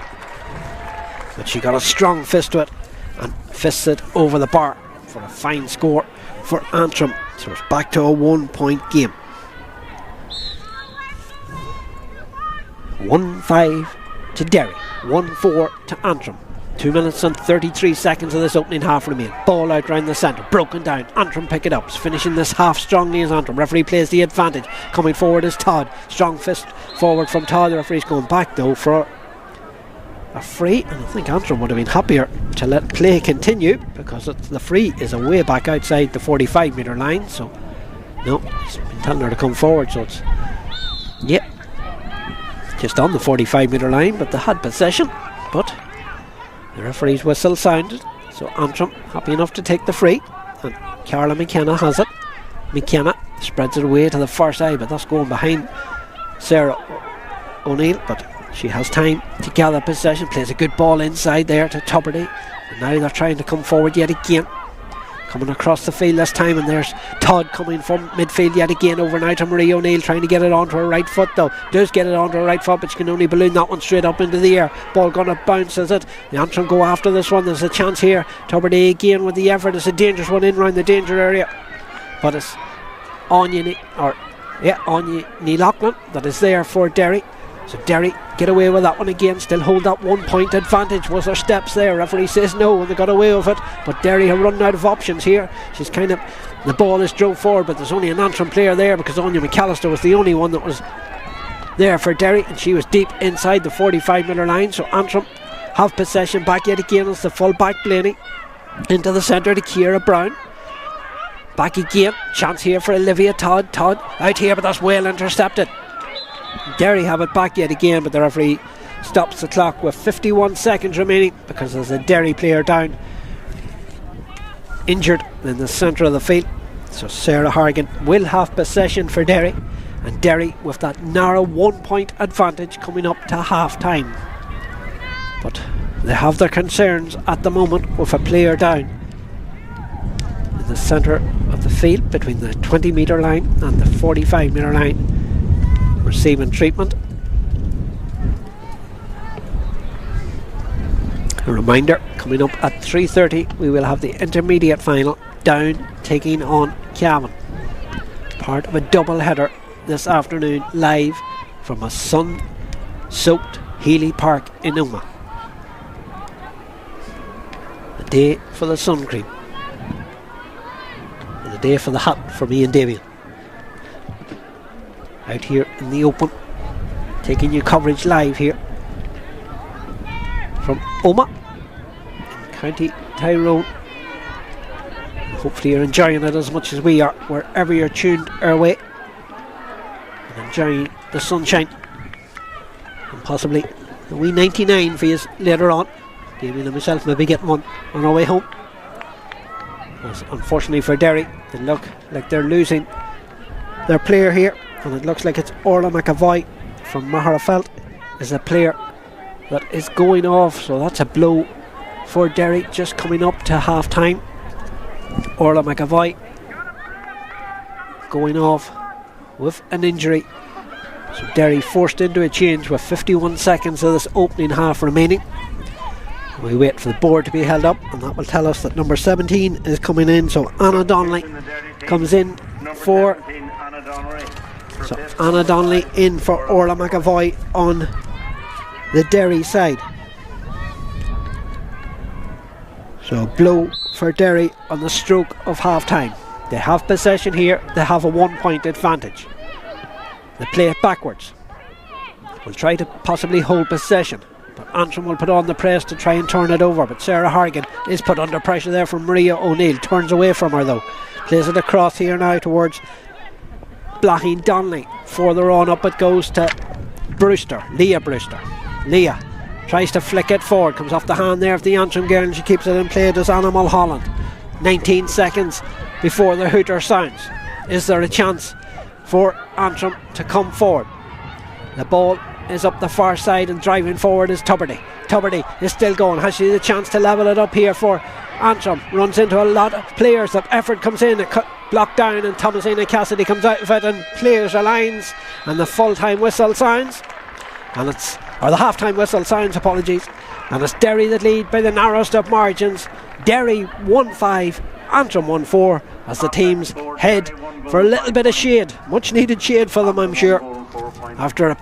but she got a strong fist to it and fisted over the bar for a fine score for Antrim. So it's back to a 1-point game. 1-5 to Derry, 1-4 to Antrim. 2 minutes and 33 seconds of this opening half remain. Ball out round the centre, broken down. Antrim pick it up. It's finishing this half strongly as Antrim. Referee plays the advantage. Coming forward is Todd. Strong fist forward from Todd. The referee's going back though for a free, and I think Antrim would have been happier to let play continue, because the free is away back outside the 45 metre line. So no, he's been telling her to come forward, so it's just on the 45 metre line, but they had possession, but the referee's whistle sounded, so Antrim happy enough to take the free, and Carla McKenna has it. McKenna spreads it away to the far side, but that's going behind Sarah O'Neill, but she has time to gather possession. Plays a good ball inside there to Tuberty, and now they're trying to come forward yet again. Coming across the field this time, and there's Todd coming from midfield yet again over now to Marie O'Neill, trying to get it onto her right foot though. Does get it onto her right foot, but she can only balloon that one straight up into the air. Ball gonna bounce, is it? The Antrim go after this one. There's a chance here. Tuberty again with the effort. It's a dangerous one in round the danger area, but it's Anya Neilachlan that is there for Derry. So Derry get away with that one again, still hold that 1 point advantage. Was there steps there? Referee says no, and they got away with it, but Derry have run out of options here. She's kind of, the ball is drove forward, but there's only an Antrim player there, because Anya McAllister was the only one that was there for Derry, and she was deep inside the 45 metre line. So Antrim have possession back yet again as the full back Blaney into the centre to Ciara Brown. Back again, chance here for Olivia Todd. Todd out here, but that's well intercepted. Derry have it back yet again, but the referee stops the clock with 51 seconds remaining, because there's a Derry player down injured in the centre of the field. So Sarah Hargan will have possession for Derry, and Derry with that narrow 1 point advantage coming up to half time. But they have their concerns at the moment with a player down in the centre of the field between the 20 metre line and the 45 metre line, receiving treatment. A reminder, coming up at 3:30 we will have the intermediate final, Down taking on Cavan, part of a double header this afternoon, live from a sun-soaked Healy Park in Omagh. A day for the sun cream, and a day for the hat for me and Damien. Out here in the open, taking you coverage live here from Omagh in County Tyrone. Hopefully you're enjoying it as much as we are, wherever you're tuned our way, and enjoying the sunshine, and possibly a wee 99 for you later on. Damien and myself may be getting one on our way home, as unfortunately for Derry, they look like they're losing their player here, and it looks like it's Orla McAvoy from Maharafelt is a player that is going off, so that's a blow for Derry just coming up to half time. Orla McAvoy going off with an injury, so Derry forced into a change with 51 seconds of this opening half remaining. We wait for the board to be held up, and that will tell us that number 17 is coming in. So Anna Donnelly comes in for, so Anna Donnelly in for Orla McAvoy on the Derry side. So blow for Derry on the stroke of half time. They have possession here, they have a 1 point advantage. They play it backwards. Will try to possibly hold possession, but Antrim will put on the press to try and turn it over, but Sarah Hargan is put under pressure there from Maria O'Neill. Turns away from her though. Plays it across here now towards Blaheen Donnelly. Further on up it goes to Brewster, Leah Brewster. Leah tries to flick it forward, comes off the hand there of the Antrim girl, and she keeps it in play. Does Anna Mulholland. 19 seconds before the hooter sounds. Is there a chance for Antrim to come forward. The ball is up the far side, and driving forward is Tuberty. Tuberty is still going. Has she the chance to level it up here for Antrim? Runs into a lot of players. The effort comes in, blocked down, and Thomasina Cassidy comes out of it and clears the lines, and the full-time whistle sounds, and the half-time whistle sounds, apologies, and it's Derry that lead by the narrowest of margins. Derry 1-5, Antrim 1-4, as the teams head for a little bit of shade, much needed shade for them, I'm sure, after a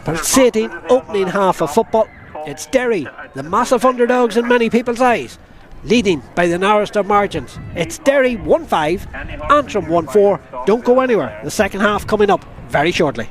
pulsating opening half of football. It's Derry, the massive underdogs in many people's eyes, leading by the narrowest of margins. It's Derry 1-5, Antrim 1-4. Don't go anywhere, the second half coming up very shortly.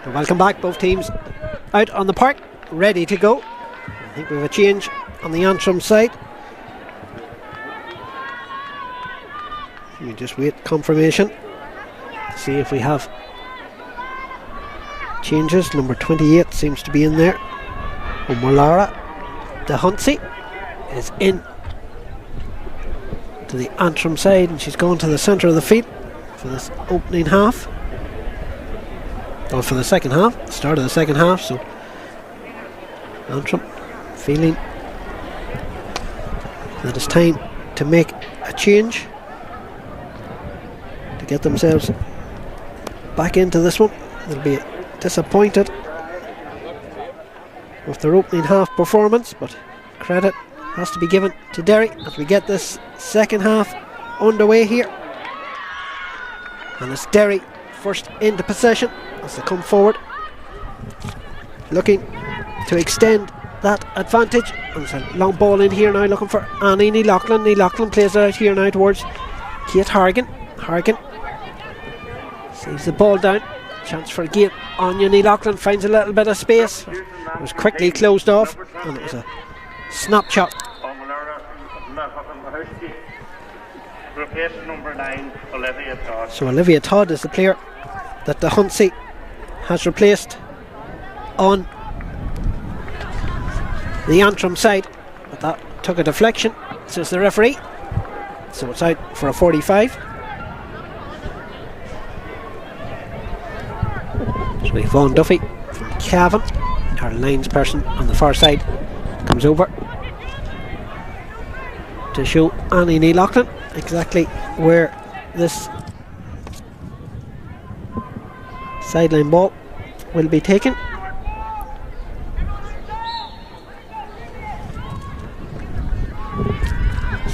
So welcome back, both teams out on the park, ready to go. I think we have a change on the Antrim side. We just wait confirmation to see if we have changes. Number 28 seems to be in there. Omolara de Hunsey is in to the Antrim side, and she's going to the centre of the field for this opening half. Or for the second half, start of the second half. So Antrim feeling that it's time to make a change to get themselves back into this one. They'll be disappointed with their opening half performance, but credit has to be given to Derry as we get this second half underway here. And it's Derry first into possession as they come forward, looking to extend that advantage. And there's a long ball in here now, looking for Annie Neilachlan. Neilachlan plays it out here now towards Kate Hargan. Hargan saves the ball down. Chance for a game. Anya Neilachlan finds a little bit of space. It was quickly closed off, and it was a snapshot. So Olivia Todd is the player that the Hunsey has replaced on the Antrim side, but that took a deflection, says the referee, so it's out for a 45. So Yvonne Duffy from Cavan, our lines person on the far side, comes over to show Annie Neilachlan exactly where this sideline ball will be taken.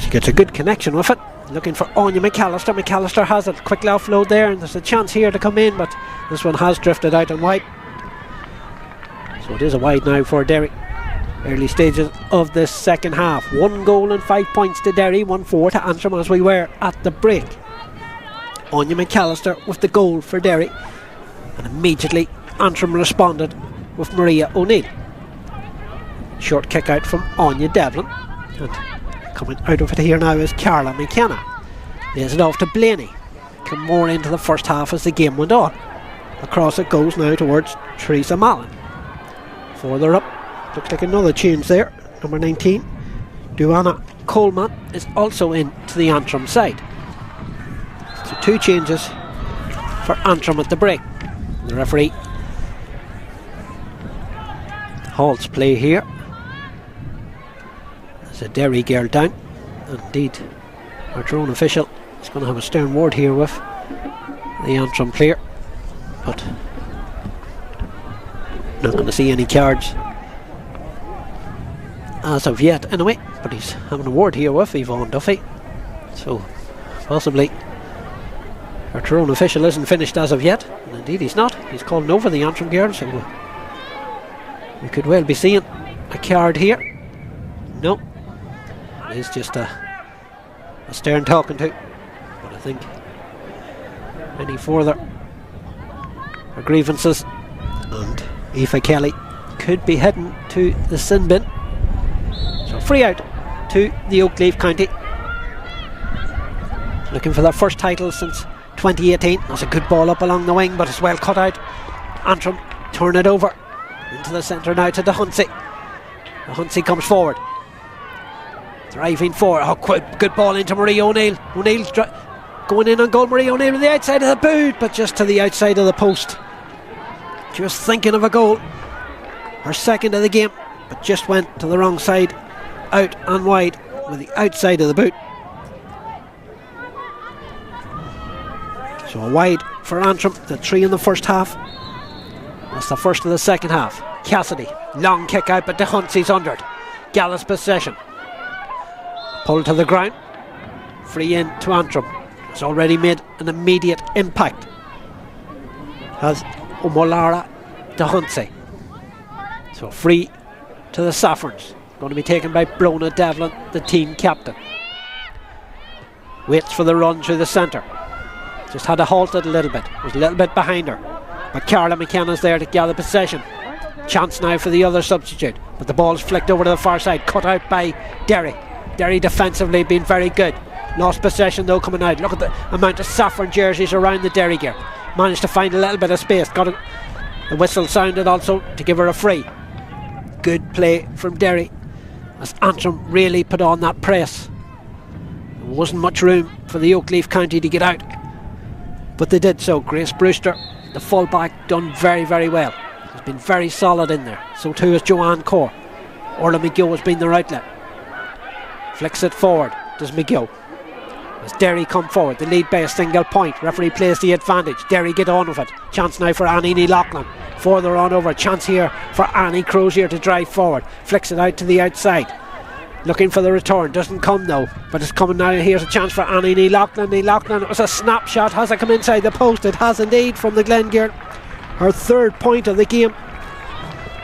She gets a good connection with it, looking for Anya McAllister. McAllister has it, quickly offload there, and there's a chance here to come in, but this one has drifted out and wide. So it is a wide now for Derry. Early stages of this second half. 1 goal and 5 points to Derry, 1-4 to Antrim as we were at the break. Anya McAllister with the goal for Derry, and immediately Antrim responded with Maria O'Neill. Short kick out from Anya Devlin, and coming out of it here now is Carla McKenna. Lays it off to Blaney. Come more into the first half as the game went on. Across it goes now towards Teresa Mallon. Further up, looks like another change there. Number 19, Duana Coleman, is also in to the Antrim side. So 2 changes for Antrim at the break. The referee halts play here. There's a Derry girl down. Indeed, our drone official is going to have a stern word here with the Antrim player, but not going to see any cards as of yet anyway, but he's having a word here with Yvonne Duffy, so possibly our drone official isn't finished as of yet, and indeed he's not. He's calling over the Antrim girl, so we could well be seeing a card here. No, it is just a stern talking to, but I think any further grievances and Aoife Kelly could be heading to the sin bin. So free out to the Oakleaf County, looking for their first title since 2018. That's a good ball up along the wing, but it's well cut out. Antrim turn it over into the centre now to the Hunsey. The Hunsey comes forward, driving forward. Oh, good ball into Marie O'Neill. O'Neill's going in on goal. Marie O'Neill on the outside of the boot, but just to the outside of the post. Just thinking of a goal, her second of the game, but just went to the wrong side, out and wide with the outside of the boot. So a wide for Antrim, the 3 in the first half. That's the first of the second half. Cassidy, long kick out, but the Hunsey's under it. Gallus possession. Pulled to the ground. Free in to Antrim. It's already made an immediate impact. Has Omolara de Hunsey. So free to the Saffrons. Going to be taken by Brona Devlin, the team captain. Waits for the run through the centre. Just had to halt it a little bit. Was a little bit behind her. but Carla McKenna's there to gather possession. Chance now for the other substitute, but the ball's flicked over to the far side, cut out by Derry. Derry defensively been very good. Lost possession though coming out. Look at the amount of saffron jerseys around the Derry gear. Managed to find a little bit of space. The whistle sounded also to give her a free. Good play from Derry as Antrim really put on that press. There wasn't much room for the Oakleaf County to get out, but they did so. Grace Brewster, the fullback, done very, very well. Has been very solid in there. So too has Joanne Corr. Orla McGill has been their outlet. Flicks it forward. Does McGill. As Derry come forward, they lead by a single point. Referee plays the advantage. Derry get on with it. Chance now for Annie Neil-Loughlin. Further on over. Chance here for Annie Crozier to drive forward. Flicks it out to the outside. Looking for the return. Doesn't come though, but it's coming now. Here's a chance for Annie Neil-Loughlin. Neil-Loughlin, it was a snapshot. Has it come inside the post? It has indeed, from the Glengear. Her third point of the game.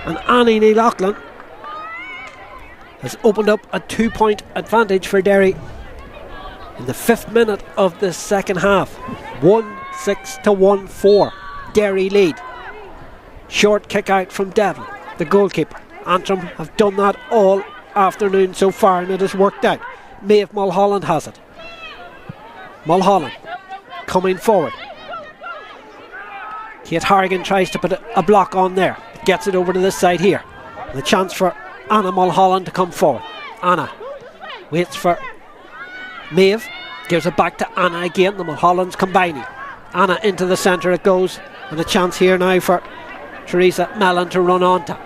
And Annie Neil-Loughlin has opened up a 2-point advantage for Derry in the 5th minute of the second half. 1-6 to 1-4. Derry lead. Short kick out from Devlin, the goalkeeper. Antrim have done that all afternoon so far, and it has worked out. Maeve Mulholland has it. Mulholland coming forward. Kate Harrigan tries to put a block on there. Gets it over to this side here. The chance for Anna Mulholland to come forward. Anna waits for Maeve, gives it back to Anna again. The Mulhollands combining. Anna into the centre it goes, and a chance here now for Teresa Mellon to run on to.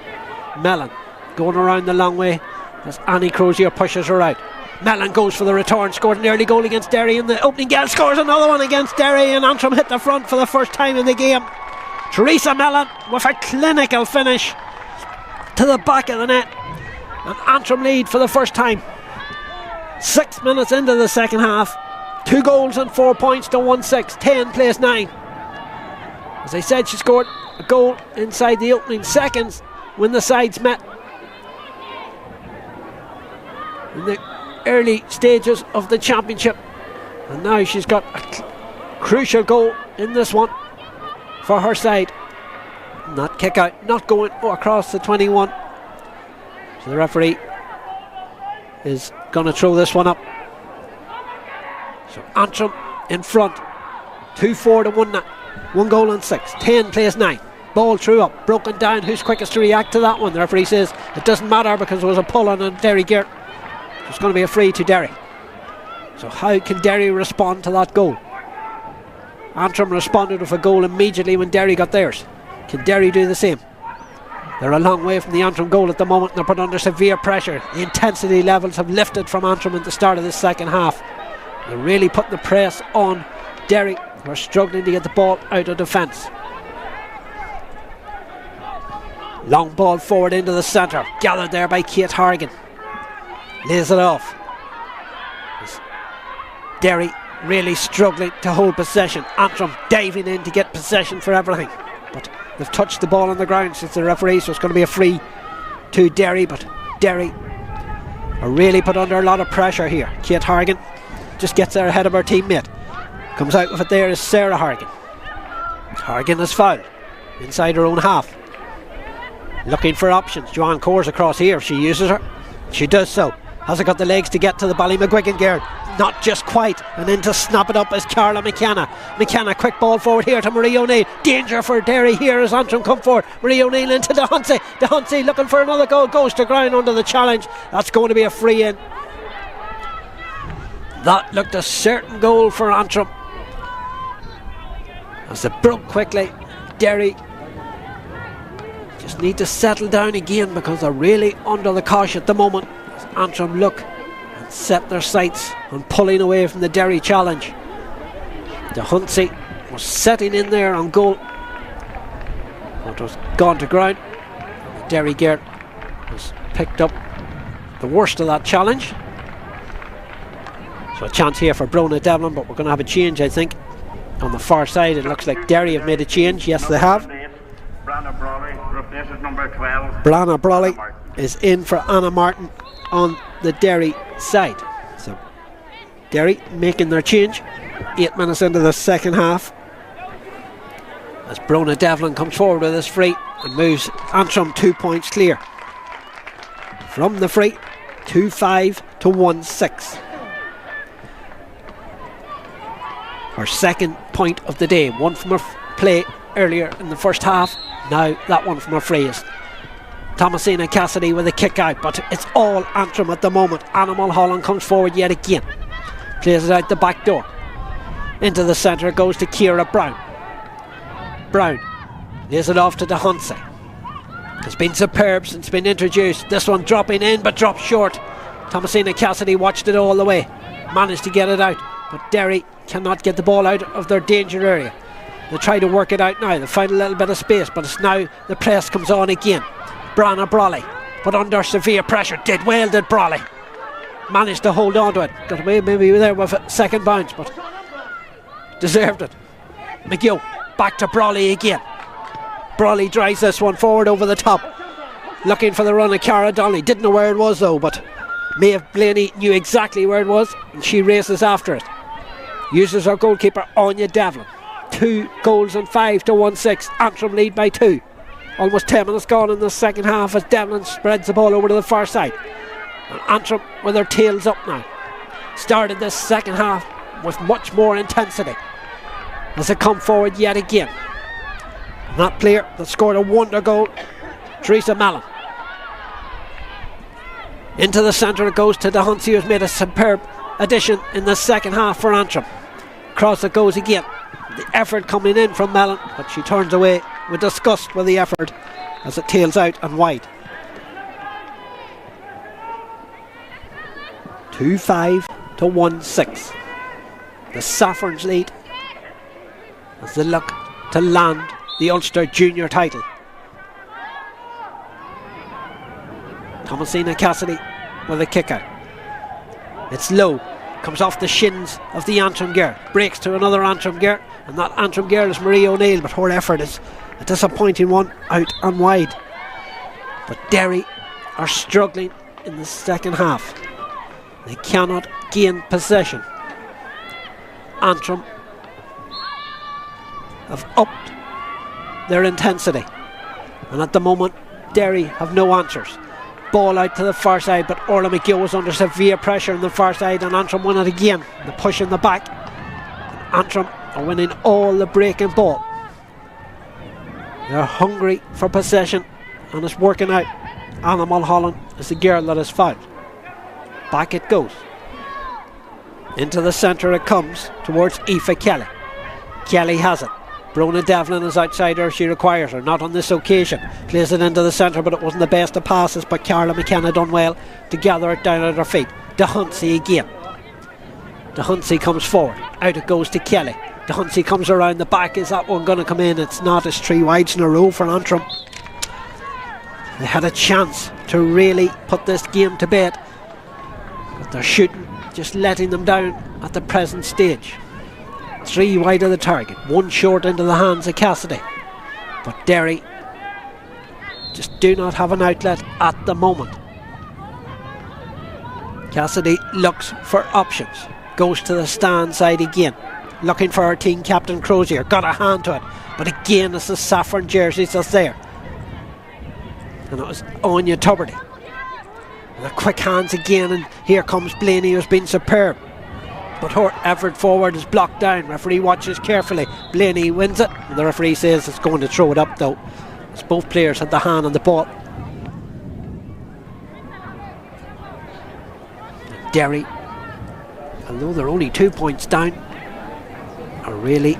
Mellon going around the long way as Annie Crozier pushes her out. Mellon goes for the return, scored an early goal against Derry in the opening game, scores another one against Derry, and Antrim hit the front for the first time in the game. Teresa Mellon with a clinical finish to the back of the net, and Antrim lead for the first time. 6 minutes into the second half, 2 goals and 4 points to 1-6. 10 plays 9. As I said, she scored a goal inside the opening seconds when the sides met in the early stages of the championship, and now she's got a crucial goal in this one for her side. That kick out not going across the 21, so the referee is going to throw this one up. So Antrim in front, 2-4 to 1 goal and 6. 10 plays 9. Ball threw up, broken down. Who's quickest to react to that one? The referee says it doesn't matter because there was a pull on Derry gear. It's going to be a free to Derry. So how can Derry respond to that goal? Antrim responded with a goal immediately when Derry got theirs. Can Derry do the same? They're a long way from the Antrim goal at the moment, and they're put under severe pressure. The intensity levels have lifted from Antrim at the start of this second half. They're really putting the press on Derry, who are struggling to get the ball out of defence. Long ball forward into the centre, gathered there by Kate Harrigan. Lays it off. Derry really struggling to hold possession. Antrim diving in to get possession for everything, but they've touched the ball on the ground since the referee, so it's going to be a free to Derry. But Derry are really put under a lot of pressure here. Kate Harrigan just gets there ahead of her teammate. Comes out with it there is Sarah Harrigan. Harrigan is fouled inside her own half. Looking for options. Joanne Corr's across here. If she uses her, she does so. Hasn't got the legs to get to the Ballymcguigan gear. Not just quite. And in to snap it up is Carla McKenna. McKenna, quick ball forward here to Marie O'Neill. Danger for Derry here as Antrim come forward. Marie O'Neill into the Hunsey. The Hunsey looking for another goal. Goes to ground under the challenge. That's going to be a free in. That looked a certain goal for Antrim. As it broke quickly, Derry just need to settle down again because they're really under the cosh at the moment. As Antrim look and set their sights on pulling away from the Derry challenge. The Hunsey was setting in there on goal, but was gone to ground. The Derry gear has picked up the worst of that challenge. So a chance here for Brona Devlin, but we're going to have a change, I think. On the far side, it looks like Derry have made a change. Yes, they have. Brana Brawley is in for Anna Martin on the Derry side. So Derry making their change 8 minutes into the second half, as Brona Devlin comes forward with his free and moves Antrim 2 points clear. From the free, 2-5 to 1-6. Her second point of the day, one from her play earlier in the first half, now that one from her free is Thomasina Cassidy with a kick out, but it's all Antrim at the moment. Anna Mulholland comes forward yet again, plays it out the back door. Into the centre it goes to Ciara Brown. Brown lays it off to DeHunsey. It's been superb since been introduced. This one dropping in but dropped short. Thomasina Cassidy watched it all the way, managed to get it out, but Derry cannot get the ball out of their danger area. They try to work it out now. They find a little bit of space, but it's now the press comes on again. Branna Brawley, but under severe pressure. Did well, did Brawley. Managed to hold on to it. Got away maybe there with a second bounce, but deserved it. McGill back to Brawley again. Brawley drives this one forward over the top, looking for the run of Cara Donnelly. Didn't know where it was though, but Maeve Blaney knew exactly where it was, and she races after it. Uses her goalkeeper Anya Devlin. 2 goals and 5 to 1-6. Antrim lead by 2. Almost 10 minutes gone in the second half as Devlin spreads the ball over to the far side. And Antrim with their tails up now. Started this second half with much more intensity as they come forward yet again. And that player that scored a wonder goal, Teresa Mallon. Into the centre it goes to DeHunsey, who's made a superb addition in the second half for Antrim. Cross it goes again. The effort coming in from Mellon, but she turns away with disgust with the effort as it tails out and wide. 2-5 to 1-6. The Saffrons lead as they look to land the Ulster Junior title. Thomasina Cassidy with a kick out. It's low, comes off the shins of the Antrim girl, breaks to another Antrim girl, and that Antrim girl is Marie O'Neill, but her effort is a disappointing one out and wide. But Derry are struggling in the second half. They cannot gain possession. Antrim have upped their intensity, and at the moment Derry have no answers. Ball out to the far side, but Orla McGill was under severe pressure on the far side, and Antrim win it again. The push in the back. Antrim are winning all the breaking ball. They're hungry for possession, and it's working out. Anna Mulholland is the girl that is fouled. Back it goes. Into the centre it comes towards Aoife Kelly. Kelly has it. Brona Devlin is outside her, she requires her, not on this occasion. Plays it into the centre, but it wasn't the best of passes, but Carla McKenna done well to gather it down at her feet. DeHunsey again. DeHunsey comes forward, out it goes to Kelly. DeHunsey comes around the back. Is that one going to come in? It's not. It's 3 wides in a row for Antrim. They had a chance to really put this game to bed, but they're shooting, just letting them down at the present stage. 3 wide of the target, 1 short into the hands of Cassidy, but Derry just do not have an outlet at the moment. Cassidy looks for options, goes to the stand side again, looking for her team captain Crozier, got a hand to it, but again it's the saffron jerseys that's there, and it was Anya Tuberty. And the quick hands again, and here comes Blaney, who's been superb, but her effort forward is blocked down. Referee watches carefully. Blaney wins it, and the referee says it's going to throw it up though, as both players had the hand on the ball. And Derry, although they're only 2 points down, are really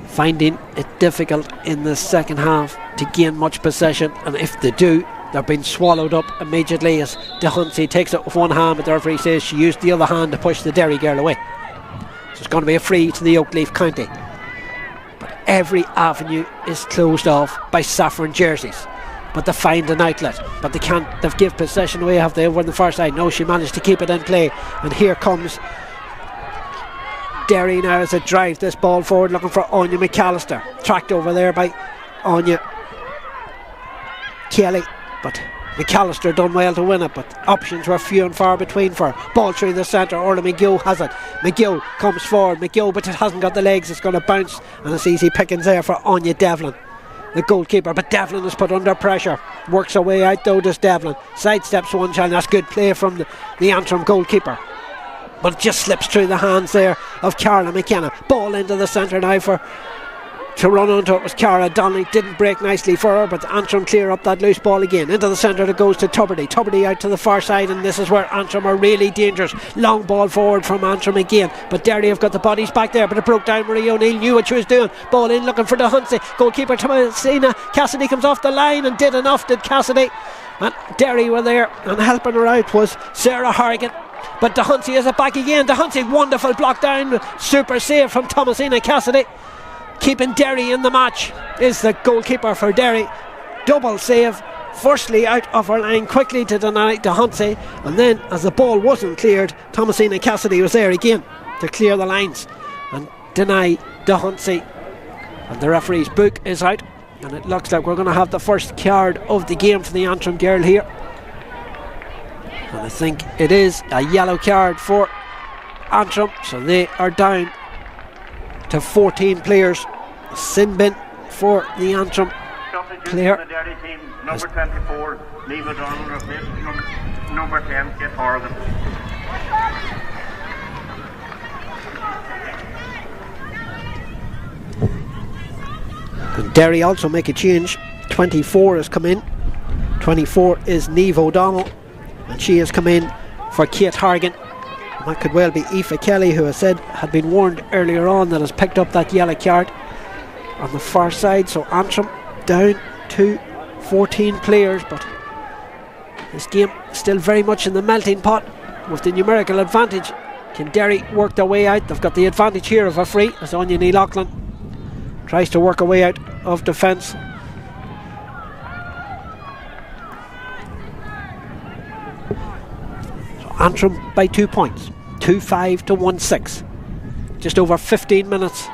finding it difficult in the second half to gain much possession, and if they do, they're being swallowed up immediately as DeHunsey takes it with one hand, but the referee says she used the other hand to push the Derry girl away. So it's going to be a free to the Oakleaf County. But every avenue is closed off by saffron jerseys. But they find an outlet, but they can't. They've give possession away, have they, over on the far side? No, she managed to keep it in play, and here comes Derry now as it drives this ball forward, looking for Anya McAllister, tracked over there by Anya Kelly, but McAllister done well to win it, but options were few and far between for her. Ball through the centre. Orla McGill has it. McGill comes forward. McGill, but it hasn't got the legs. It's going to bounce, and it's easy pickings there for Anya Devlin, the goalkeeper. But Devlin is put under pressure. Works her way out though, does Devlin. Sidesteps one child. That's good play from the Antrim goalkeeper, but it just slips through the hands there of Carla McKenna. Ball into the centre now for to run onto it was Cara Donnelly. Didn't break nicely for her, but Antrim clear up that loose ball again. Into the centre it goes to Tuberty. Tuberty out to the far side, and this is where Antrim are really dangerous. Long ball forward from Antrim again, but Derry have got the bodies back there, but it broke down. Marie O'Neill knew what she was doing. Ball in looking for the Hunsey. Goalkeeper Thomasina Cassidy comes off the line and did enough, did Cassidy. And Derry were there, and helping her out was Sarah Harrigan. But De Hunsey is it back again. De Hunsey, wonderful block down, super save from Thomasina Cassidy. Keeping Derry in the match is the goalkeeper for Derry. Double save, firstly out of her line, quickly to deny De Hunsey, and then as the ball wasn't cleared, Thomasina Cassidy was there again to clear the lines and deny De Hunsey. And the referee's book is out, and it looks like we're going to have the first card of the game for the Antrim girl here. And I think it is a yellow card for Antrim, so they are down to 14 players. Sin bin for the Antrim player. The Derry team, number 24, Neve O'Donnell, replacing number 10, Kate Horgan. And Derry also make a change. 24 has come in. 24 is Neve O'Donnell, and she has come in for Kate Horgan. That could well be Aoife Kelly, who I said had been warned earlier on, that has picked up that yellow card on the far side. So Antrim down to 14 players, but this game still very much in the melting pot with the numerical advantage. Can Derry work their way out? They've got the advantage here of a free as Anya Neil-Aughlin tries to work her way out of defence. Antrim by 2 points, 2-5 to 1-6. Just over 15 minutes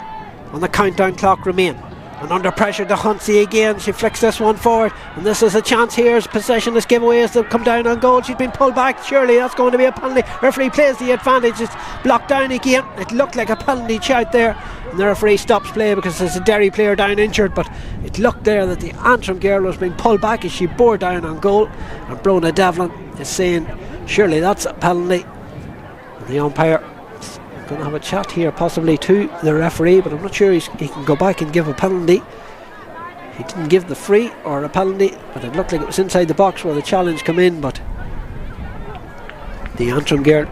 on the countdown clock remain. And under pressure, De Hunsey again. She flicks this one forward, and this is a chance here as possession is given away as they come down on goal. She's been pulled back. Surely that's going to be a penalty. Referee plays the advantage. It's blocked down again. It looked like a penalty shout there, and the referee stops play because there's a Derry player down injured. But it looked there that the Antrim girl was being pulled back as she bore down on goal, and Brona Devlin is saying surely that's a penalty. And the umpire is going to have a chat here possibly to the referee, but I'm not sure he can go back and give a penalty. He didn't give the free or a penalty, but it looked like it was inside the box where the challenge come in. But the Antrim girl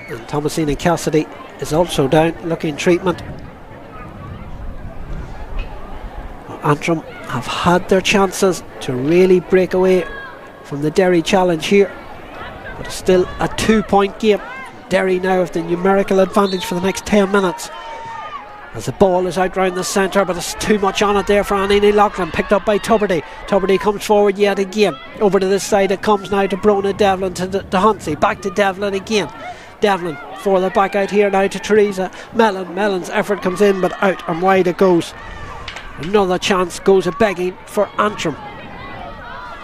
and Thomasina Cassidy is also down looking treatment. Antrim have had their chances to really break away from the Derry challenge here, but it's still a 2-point game. Derry now have the numerical advantage for the next 10 minutes as the ball is out round the centre, but it's too much on it there for Annie Neil-Aughlin, picked up by Tuberty. Tuberty comes forward yet again. Over to this side it comes now to Brona Devlin, to De Hunsey, back to Devlin again. Devlin for the back out here now to Teresa Mellon. Mellon's effort comes in, but out and wide it goes. Another chance goes a begging for Antrim.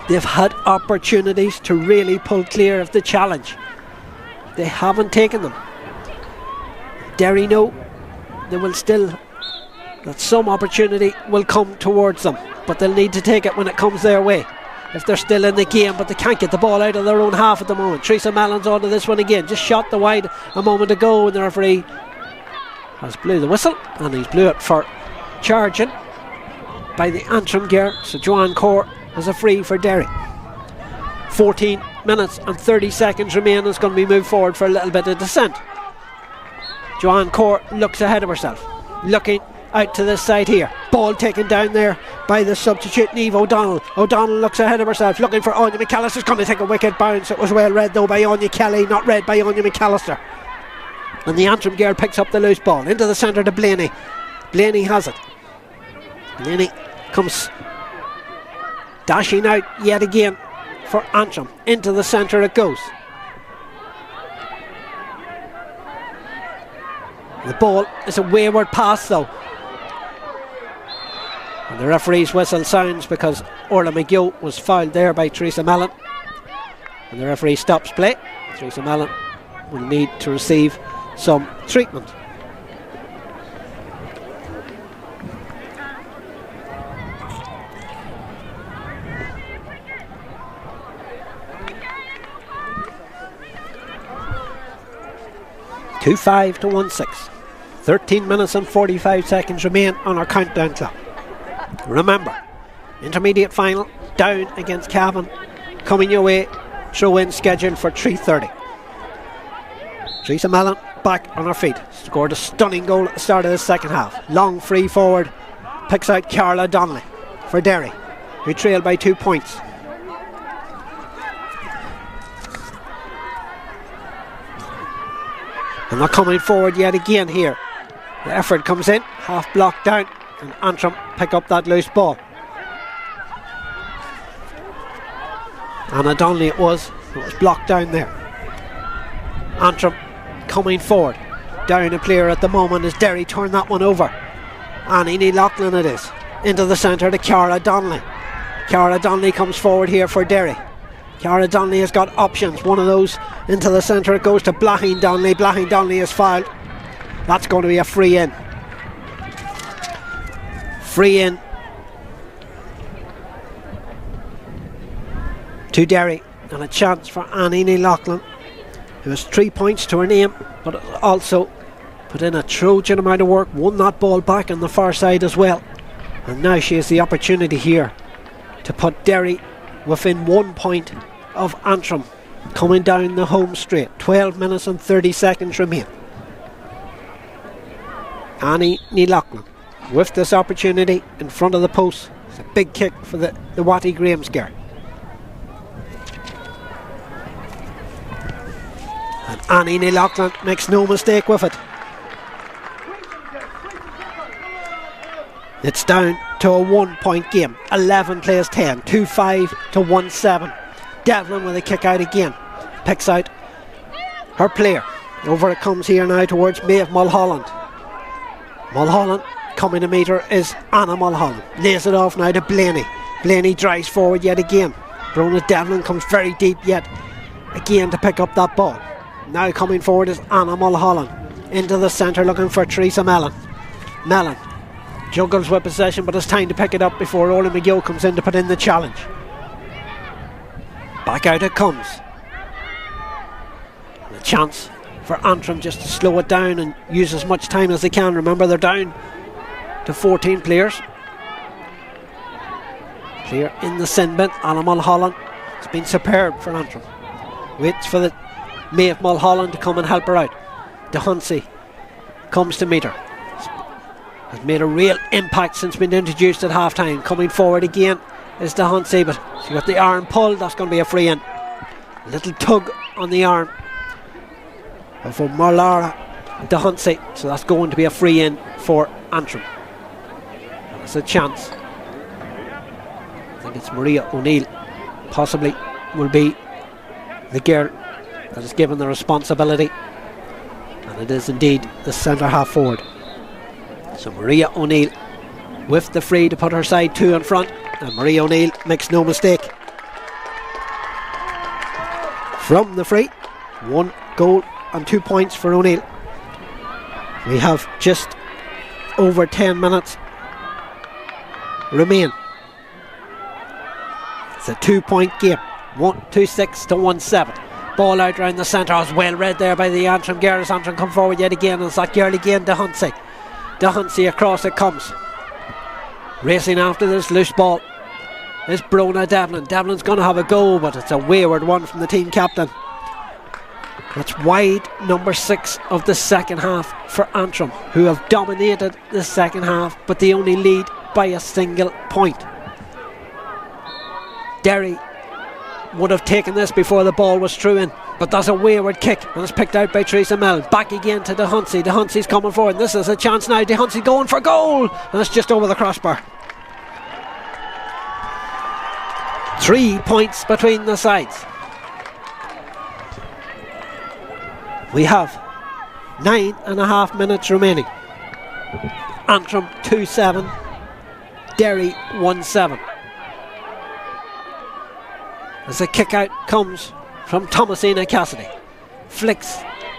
They've had opportunities to really pull clear of the challenge. They haven't taken them. Derry know they will still, that some opportunity will come towards them, but they'll need to take it when it comes their way if they're still in the game. But they can't get the ball out of their own half at the moment. Teresa Mellon's onto this one again, just shot the wide a moment ago, and the referee has blew the whistle, and he's blew it for charging by the Antrim girl. So Joanne Corr has a free for Derry. 14 minutes and 30 seconds remain. It's going to be moved forward for a little bit of descent. Joanne Corr looks ahead of herself, looking out to this side here. Ball taken down there by the substitute Neve O'Donnell. O'Donnell looks ahead of herself, looking for Anya McAllister's going to take a wicked bounce. It was well read though by Anya Kelly, not read by Anya McAllister. And the Antrim girl picks up the loose ball into the centre to Blaney. Blaney has it. Blaney comes dashing out yet again for Antrim. Into the centre it goes. The ball is a wayward pass though, and The referee's whistle sounds because Orla McGill was fouled there by Teresa Mellon. And the referee stops play. Teresa Mellon will need to receive some treatment. (2-5 to 1-6). 13 minutes and 45 seconds remain on our countdown clock. Remember, intermediate final down against Cavan coming your way. Throw-in scheduled for 3:30. Teresa Mellon back on her feet. Scored a stunning goal at the start of the second half. Long free forward. Picks out Carla Donnelly for Derry, who trailed by 2 points. And they're coming forward yet again here. The effort comes in, half blocked down, and Antrim pick up that loose ball. Anna Donnelly it was blocked down there. Antrim coming forward. Down a player at the moment as Derry turn that one over. Annie Ní Loughlin it is. Into the centre to Cara Donnelly. Cara Donnelly comes forward here for Derry. Cara Donnelly has got options. One of those into the centre. It goes to Blahin Donnelly. Blahin Donnelly is fouled. That's going to be a free in. Free in to Derry, and a chance for Annie Ní Loughlin, who has 3 points to her name, but also put in a Trojan amount of work, won that ball back on the far side as well, and now she has the opportunity here to put Derry within 1 point of Antrim coming down the home straight. 12 minutes and 30 seconds remain. Annie Ní Loughlin with this opportunity in front of the post. It's a big kick for the Watty Graham's girl. And Annie Ní Loughlin makes no mistake with it. It's down to a 1 point game. 11 plays 10. 2-5 to 1-7. Devlin with a kick out again. Picks out her player. Over it comes here now towards Maeve Mulholland. Mulholland coming to meet her is Anna Mulholland. Lays it off now to Blaney. Blaney drives forward yet again. Brona Devlin comes very deep yet again to pick up that ball. Now coming forward is Anna Mulholland. Into the centre looking for Teresa Mellon. Mellon juggles with possession, but it's time to pick it up before Orla McGill comes in to put in the challenge. Back out it comes. And a chance for Antrim just to slow it down and use as much time as they can. Remember, they're down to 14 players. Player in the sin bin, Anna Mulholland. It's been superb for Antrim. Waits for the Maeve Mulholland to come and help her out. DeHunsey comes to meet her. Has made a real impact since being introduced at half time. Coming forward again is DeHunsey, but she got the arm pulled. That's going to be a free in. A little tug on the arm for Marlara DeHunsey, so that's going to be a free in for Antrim. That's a chance. I think it's Maria O'Neill possibly will be the girl that is given the responsibility, and it is indeed the centre half forward. So Maria O'Neill with the free to put her side two in front, and Maria O'Neill makes no mistake. From the free, 1 goal and 2 points for O'Neill. We have just over 10 minutes remain. It's a 2 point game. 2-6 to 1-7. Ball out round the centre. Was well read there by the Antrim girls. Antrim come forward yet again, and it's that girl again, DeHunsey. DeHunsey across it comes. Racing after this loose ball is Brona Devlin. Devlin's going to have a go, but it's a wayward one from the team captain. That's wide number 6 of the second half for Antrim, who have dominated the second half, but they only lead by a single point. Derry would have taken this before the ball was through in, but that's a wayward kick, and it's picked out by Teresa Mellon. Back again to DeHunsey. DeHunsey's coming forward. This is a chance now. DeHunsey going for goal, and it's just over the crossbar. 3 points between the sides. We have 9.5 minutes remaining. Antrim 2-7, Derry 1-7. As the kick out comes from Thomasina Cassidy. Flicks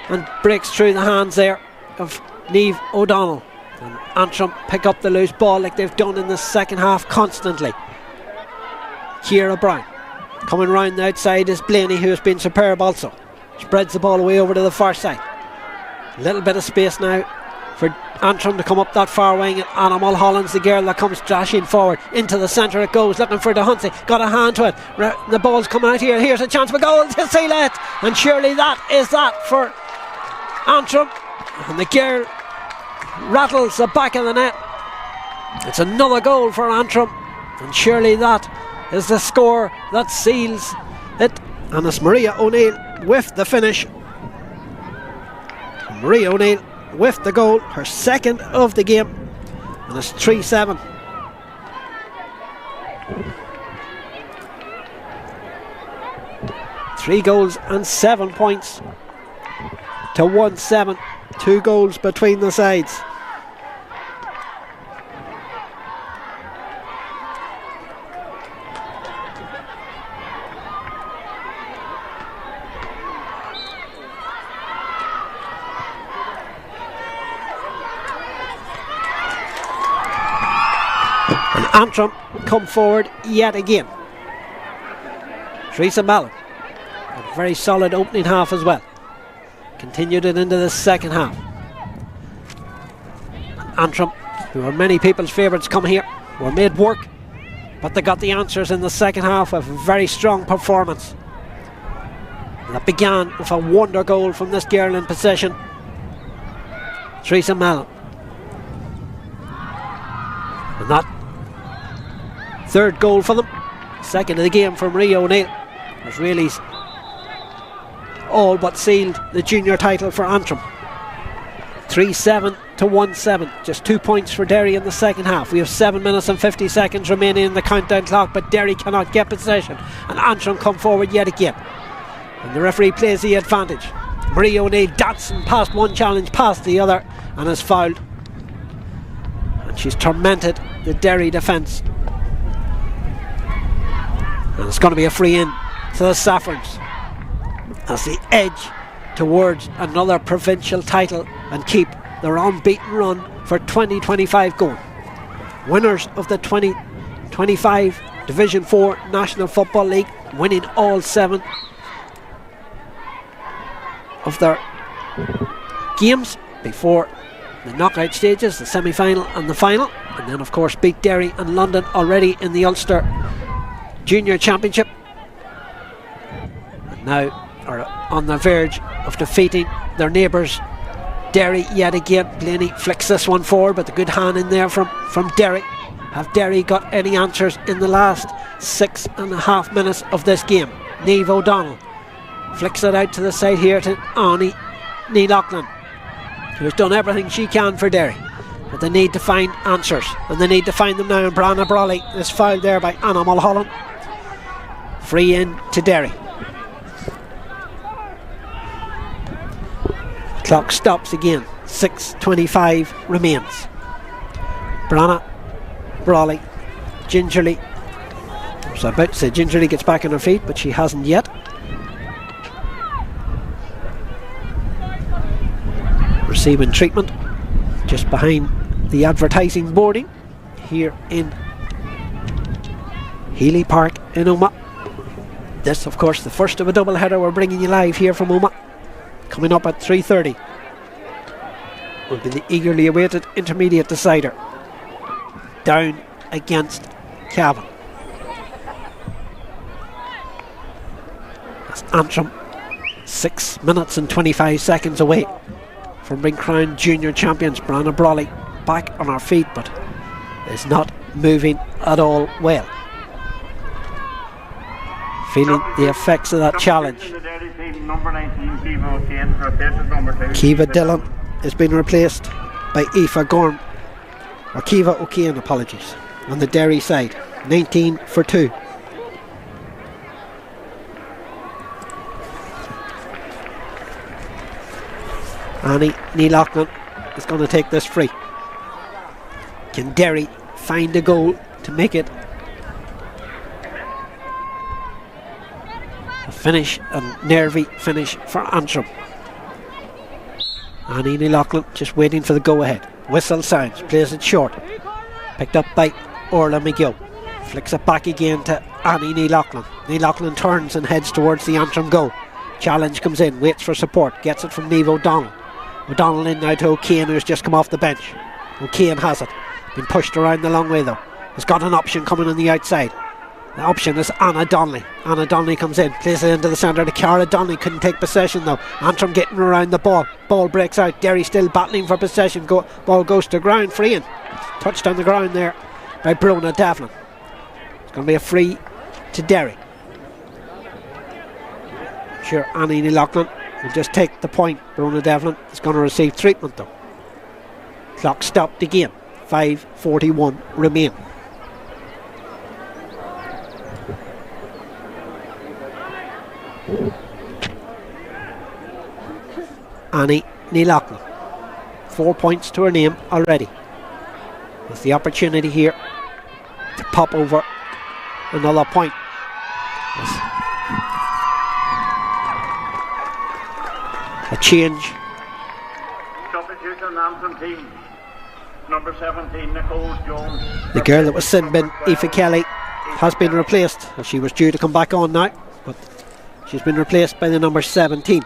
and breaks through the hands there of Niamh O'Donnell. And Antrim pick up the loose ball like they've done in the second half constantly. Ciara Brown. Coming round the outside is Blaney, who has been superb also. Spreads the ball away over to the far side. A little bit of space now for Antrim to come up that far wing, and Anna Mulholland's the girl that comes dashing forward. Into the centre it goes, looking for the Hunsey. Got a hand to it. The ball's coming out here. Here's a chance for goal to seal it. And surely that is that for Antrim. And the girl rattles the back of the net. It's another goal for Antrim. And surely that is the score that seals it. And it's Maria O'Neill with the finish. Maria O'Neill with the goal, her second of the game, and it's 3-7. Three goals and 7 points to 1-7. 2 goals between the sides. Antrim come forward yet again. Teresa Mallon, a very solid opening half as well. Continued it into the second half. Antrim, who are many people's favourites, come here, were made work, but they got the answers in the second half with a very strong performance. And that began with a wonder goal from this girl in possession, Teresa Mallon. And that third goal for them, second of the game for Maria O'Neill, has really all but sealed the junior title for Antrim. 3-7 to 1-7, just 2 points for Derry in the second half. We have 7 minutes and 50 seconds remaining in the countdown clock, but Derry cannot get possession, and Antrim come forward yet again. And the referee plays the advantage. Maria O'Neill dancing past one challenge, past the other, and is fouled. And she's tormented the Derry defence. And it's going to be a free in to the Saffrons as they edge towards another provincial title and keep their unbeaten run for 2025 going. Winners of the 2025 Division 4 National Football League, winning all 7 of their games before the knockout stages, the semi-final and the final, and then of course beat Derry and London already in the Ulster Junior Championship, and now are on the verge of defeating their neighbours Derry yet again. Blaney flicks this one forward, but the good hand in there from Derry. Have Derry got any answers in the last 6.5 minutes of this game? Niamh O'Donnell flicks it out to the side here to Ani Nealochlin, who's done everything she can for Derry, but they need to find answers, and they need to find them now. And Brianna Brawley is fouled there by Anna Mulholland. Free in to Derry. Clock stops again. 6:25 remains. Brianna Brawley gingerly, I was about to say gingerly, gets back on her feet, but she hasn't yet. Receiving treatment just behind the advertising boarding here in Healy Park in Omagh. This, of course, the first of a double header we're bringing you live here from Omagh. Coming up at 3:30 will be the eagerly awaited intermediate decider, Down against Cavan. That's Antrim 6 minutes and 25 seconds away from being crowned junior champions. Brianna Brawley back on her feet, but is not moving at all well. Feeling the effects of that challenge. Kiva Dillon is being replaced by Aoife Gorm, or Kiva O'Kane, apologies, on the Derry side. 19 for 2. Annie Nealochlin is going to take this free. Can Derry find a goal to make it a finish, a nervy finish for Antrim. Annie Loughlin just waiting for the go-ahead. Whistle sounds, plays it short. Picked up by Orla McGill. Flicks it back again to Annie Loughlin. Loughlin turns and heads towards the Antrim goal. Challenge comes in, waits for support, gets it from Niamh O'Donnell. O'Donnell in now to O'Kane, who's just come off the bench. O'Kane has it. Been pushed around the long way though. Has got an option coming on the outside. The option is Anna Donnelly. Anna Donnelly comes in, plays it into the centre to Cara Donnelly. Couldn't take possession though. Antrim getting around the ball. Ball breaks out. Derry still battling for possession. Ball goes to ground, freeing. Touched on the ground there by Brona Devlin. It's going to be a free to Derry. I'm sure Annie Loughlin will just take the point. Brona Devlin is going to receive treatment though. Clock stopped again. 5:41 remain. Annie Loughlin, 4 points to her name already, with the opportunity here to pop over another point. A change. Substitution Antrim team. Number 17, Nicole Jones. The girl that was sin bin, Aoife Kelly, has been replaced. She was due to come back on now, but she's been replaced by the number 17.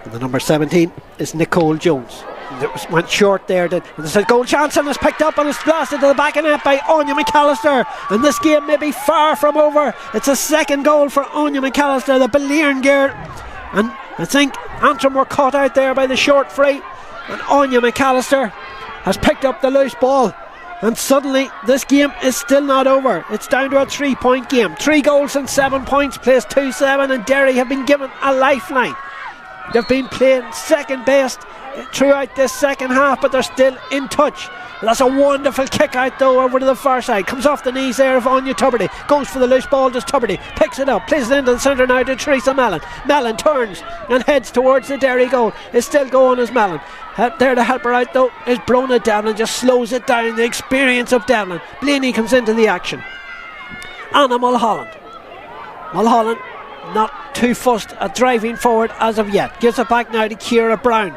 And the number 17 is Nicole Jones. It went short there. And there's a goal chance and it's picked up and it's blasted to the back of net by Anya McAllister. And this game may be far from over. It's a second goal for Anya McAllister, the Balliern girl. And I think Antrim were caught out there by the short free. And Anya McAllister has picked up the loose ball. And suddenly this game is still not over. It's down to a 3-point game. 3 goals and 7 points, placed 2-7, and Derry have been given a lifeline. They've been playing second best throughout this second half, but they're still in touch. That's a wonderful kick out though over to the far side. Comes off the knees there of Anya Tuberty. Goes for the loose ball, does Tuberty. Picks it up, plays it into the centre now to Teresa Mellon. Mellon turns and heads towards the Derry goal. Is still going as Mellon. There to help her out though is Brona Devlin. Just slows it down. The experience of Devlin. Blaney comes into the action. Anna Mulholland. Mulholland not too fussed at driving forward as of yet. Gives it back now to Ciara Brown.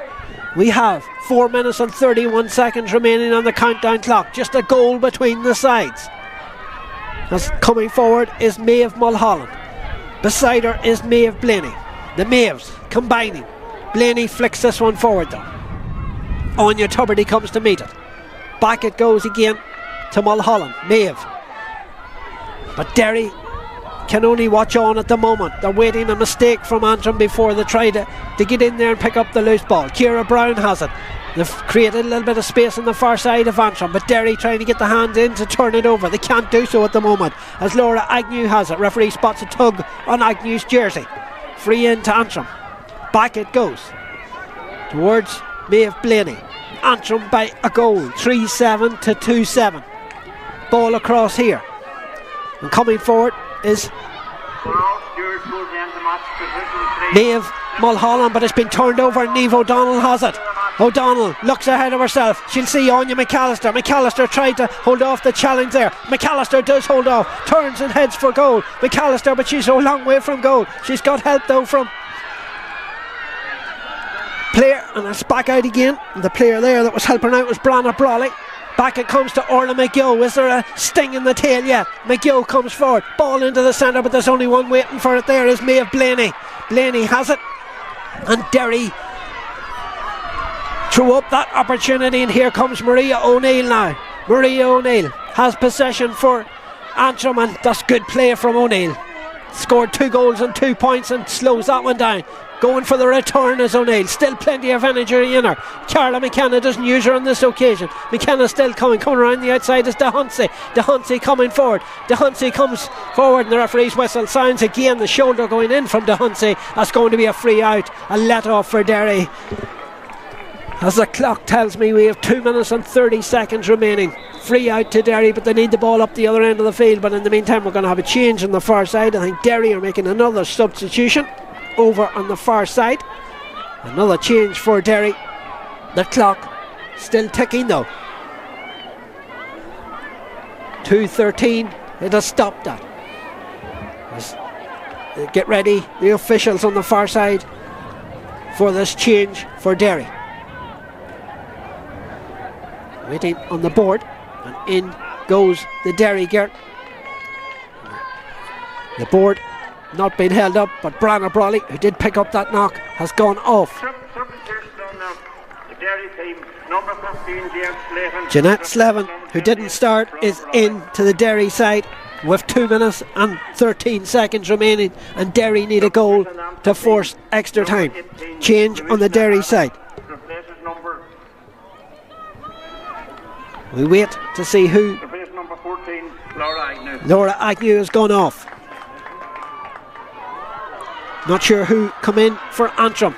We have 4 minutes and 31 seconds remaining on the countdown clock. Just a goal between the sides. As coming forward is Maeve Mulholland. Beside her is Maeve Blaney. The Maeves combining. Blaney flicks this one forward though. Anya Tuberty comes to meet it. Back it goes again to Mulholland. Maeve. But Derry can only watch on at the moment. They're waiting a mistake from Antrim before they try to get in there and pick up the loose ball. Ciara Brown has it. They've created a little bit of space on the far side of Antrim, but Derry trying to get the hand in to turn it over. They can't do so at the moment as Laura Agnew has it. Referee spots a tug on Agnew's jersey. Free in to Antrim. Back it goes towards Maeve Blaney. Antrim by a goal, 3-7 to 2-7. Ball across here, and coming forward is Maeve Mulholland, but it's been turned over and Niamh O'Donnell has it. O'Donnell looks ahead of herself. She'll see Anya McAllister. McAllister tried to hold off the challenge there. McAllister does hold off, turns and heads for goal. McAllister, but she's a long way from goal. She's got help though from player, and it's back out again. The player there that was helping out was Brana Brawley. Back it comes to Orla McGill. Is there a sting in the tail yet? McGill comes forward, ball into the centre, but there's only one waiting for it. There is Maeve Blaney. Blaney has it, and Derry threw up that opportunity, and here comes Maria O'Neill now. Maria O'Neill has possession for Antrim, and that's good play from O'Neill. Scored 2 goals and 2 points and slows that one down. Going for the return is O'Neill. Still plenty of energy in her. Carla McKenna doesn't use her on this occasion. McKenna still coming around the outside is DeHunsey. DeHunsey coming forward. DeHunsey comes forward and the referee's whistle sounds again. The shoulder going in from DeHunsey. That's going to be a free out. A let off for Derry. As the clock tells me we have 2 minutes and 30 seconds remaining. Free out to Derry, but they need the ball up the other end of the field. But in the meantime we're going to have a change on the far side. I think Derry are making another substitution over on the far side. Another change for Derry. The clock still ticking though. 2:13. It'll stop that. Get ready, the officials on the far side, for this change for Derry. Waiting on the board, and in goes the Derry gear. The board not being held up, but Branagh Brawley, who did pick up that knock, has gone off. Jeanette Slevin, who didn't start, is in to the Derry side with 2 minutes and 13 seconds remaining, and Derry need a goal to force extra time. Change on the Derry side. We wait to see who. Laura Agnew has gone off. Not sure who come in for Antrim,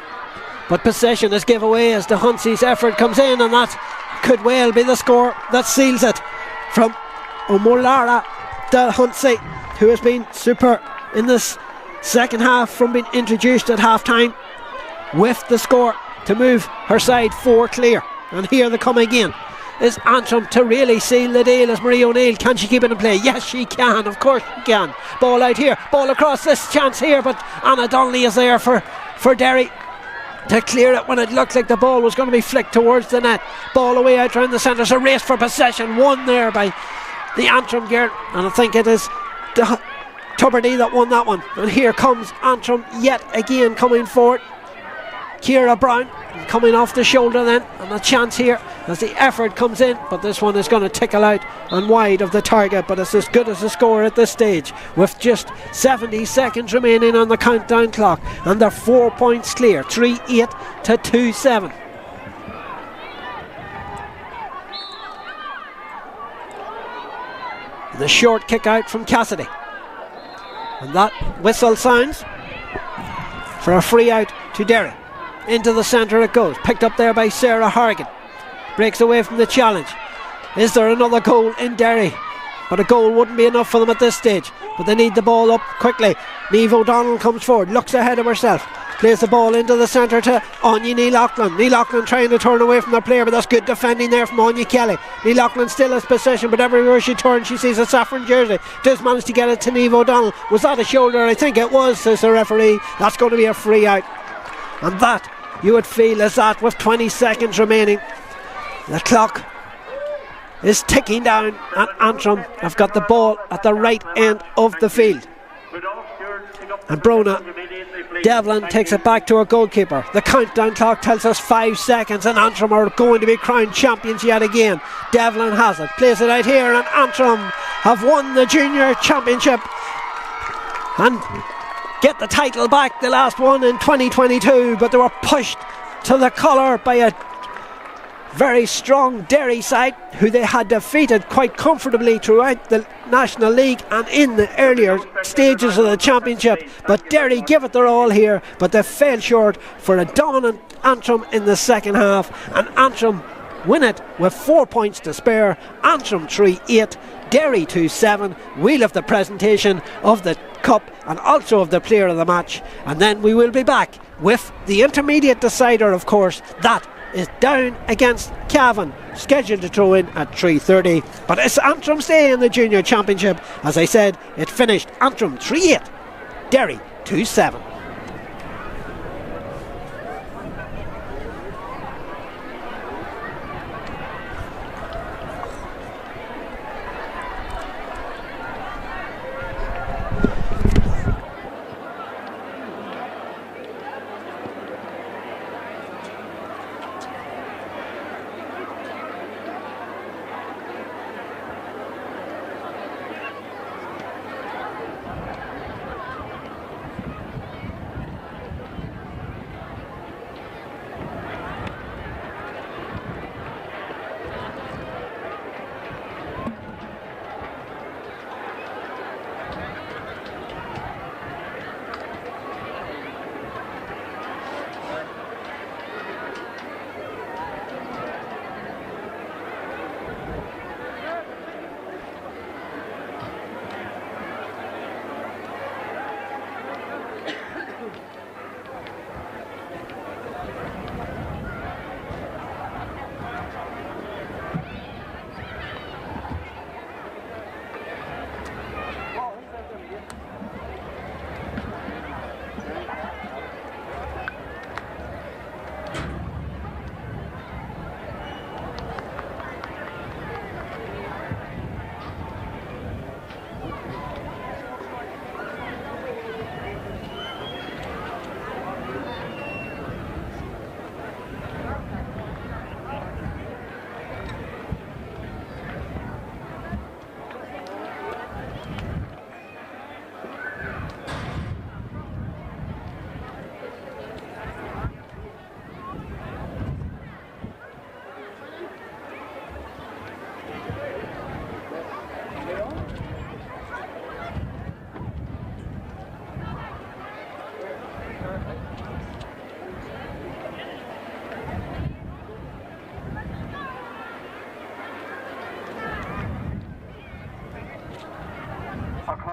but possession is given away as the Huntsy's effort comes in, and that could well be the score that seals it from Omolara the Huntsy, who has been super in this second half from being introduced at half time, with the score to move her side 4 clear. And here they come again. Is Antrim to really seal the deal as Marie O'Neill? Can she keep it in play? Yes, she can, of course she can. Ball out here, ball across, this chance here, but Anna Donnelly is there for Derry to clear it when it looked like the ball was going to be flicked towards the net. Ball away out round the centre. It's a race for possession, won there by the Antrim gear, and I think it is Tuberty that won that one. And here comes Antrim yet again coming forward. Ciara Brown coming off the shoulder then, and a chance here as the effort comes in, but this one is going to tickle out and wide of the target, but it's as good as a score at this stage with just 70 seconds remaining on the countdown clock, and they're 4 points clear, 3-8 to 2-7. The short kick out from Cassidy, and that whistle sounds for a free out to Derry. Into the centre it goes, picked up there by Sarah Hargan. Breaks away from the challenge. Is there another goal in Derry? But a goal wouldn't be enough for them at this stage, but they need the ball up quickly. Niamh O'Donnell comes forward, looks ahead of herself, plays the ball into the centre to Anya Ní Loughlin. Ní Loughlin trying to turn away from the player, but that's good defending there from Anya Kelly. Ní Loughlin still has possession, but everywhere she turns she sees a saffron jersey. Does manage to get it to Niamh O'Donnell. Was that a shoulder? I think it was, says the referee. That's going to be a free out, and that you would feel is that with 20 seconds remaining. The clock is ticking down, and Antrim have got the ball at the right end of the field. And Brona Devlin takes it back to her goalkeeper. The countdown clock tells us 5 seconds, and Antrim are going to be crowned champions yet again. Devlin has it, plays it out here, and Antrim have won the junior championship and get the title back, the last one in 2022, but they were pushed to the collar by a very strong Derry side who they had defeated quite comfortably throughout the National League and in the earlier stages of the championship. But Derry give it their all here, but they fell short for a dominant Antrim in the second half, and Antrim win it with 4 points to spare. Antrim 3-8, Derry 2-7. We'll have the presentation of the cup and also of the player of the match, and then we will be back with the intermediate decider, of course. That is down against Cavan, scheduled to throw in at 3:30. But it's Antrim's day in the junior championship. As I said, it finished Antrim 3-8, Derry 2-7.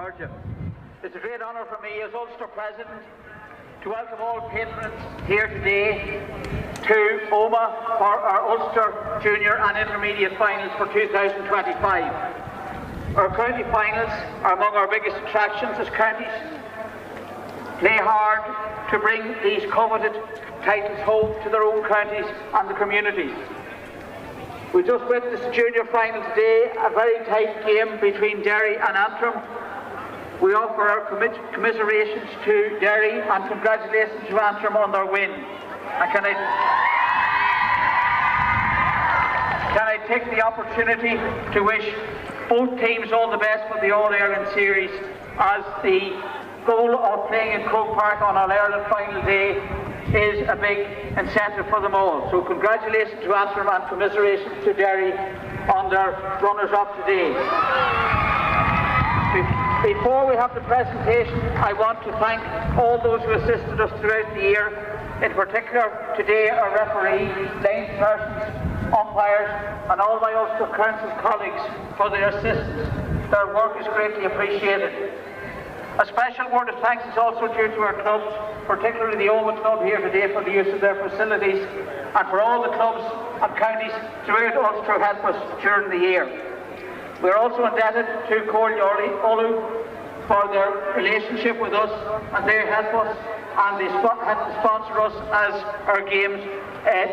charge of. It's a great honour for me as Ulster President to welcome all patrons here today to Omagh for our Ulster Junior and Intermediate Finals for 2025. Our county finals are among our biggest attractions as counties play hard to bring these coveted titles home to their own counties and the communities. We just witnessed the junior final today, a very tight game between Derry and Antrim. We offer our commiserations to Derry and congratulations to Antrim on their win. And can I take the opportunity to wish both teams all the best for the All-Ireland Series, as the goal of playing in Croke Park on All-Ireland final day is a big incentive for them all. So congratulations to Antrim and commiserations to Derry on their runners-up today. Before we have the presentation, I want to thank all those who assisted us throughout the year, in particular today our referees, line persons, umpires and all my Ulster Council colleagues for their assistance. Their work is greatly appreciated. A special word of thanks is also due to our clubs, particularly the Omagh club here today for the use of their facilities, and for all the clubs and counties throughout Ulster who helped us during the year. We are also indebted to Olu for their relationship with us, and they help us and they help to sponsor us as our games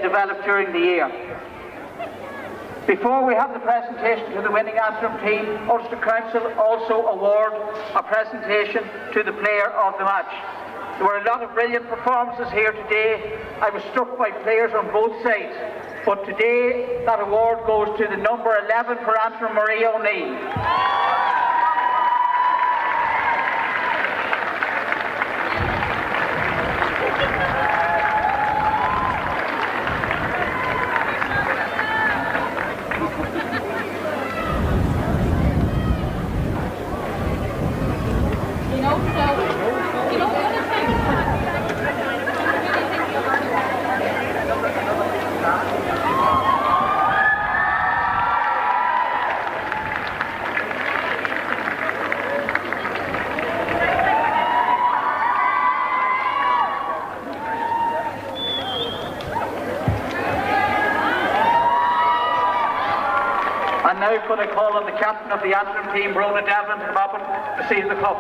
develop during the year. Before we have the presentation to the winning Antrim team, Ulster Council also award a presentation to the player of the match. There were a lot of brilliant performances here today. I was struck by players on both sides. But today, that award goes to the number 11 for Antrim, Marie O'Neill. And now could I call on the captain of the Antrim team, Rona Devlin, to come up and receive the cup.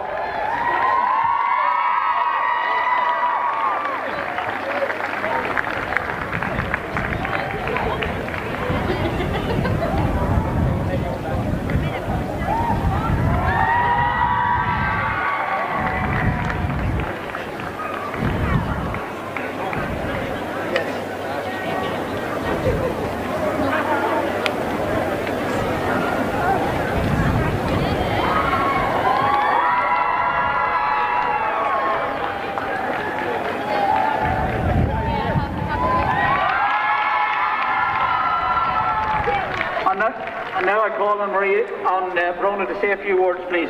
And now I call on Rona to say a few words, please.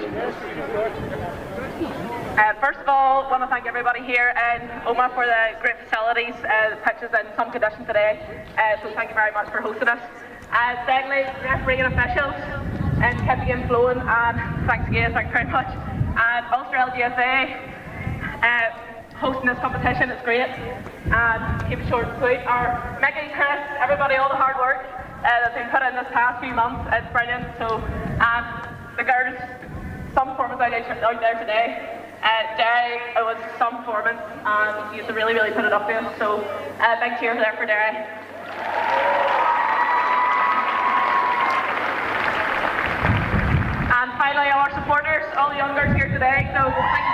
First of all, I want to thank everybody here in Omagh for the great facilities. The pitch is in some condition today, so thank you very much for hosting us. Secondly, refereeing officials and kept the game flowing, and thanks again, thank you very much. And Ulster LGFA hosting this competition is great, and keep it short and sweet. Our Mickey, Chris, everybody, all the hard work that's been put in this past few months, it's brilliant. So, the girls, some performance out there today. Derry, it was some performance, and you really put it up to us. So, big cheers there for Derry. And finally, our supporters, all the young girls here today. So, thank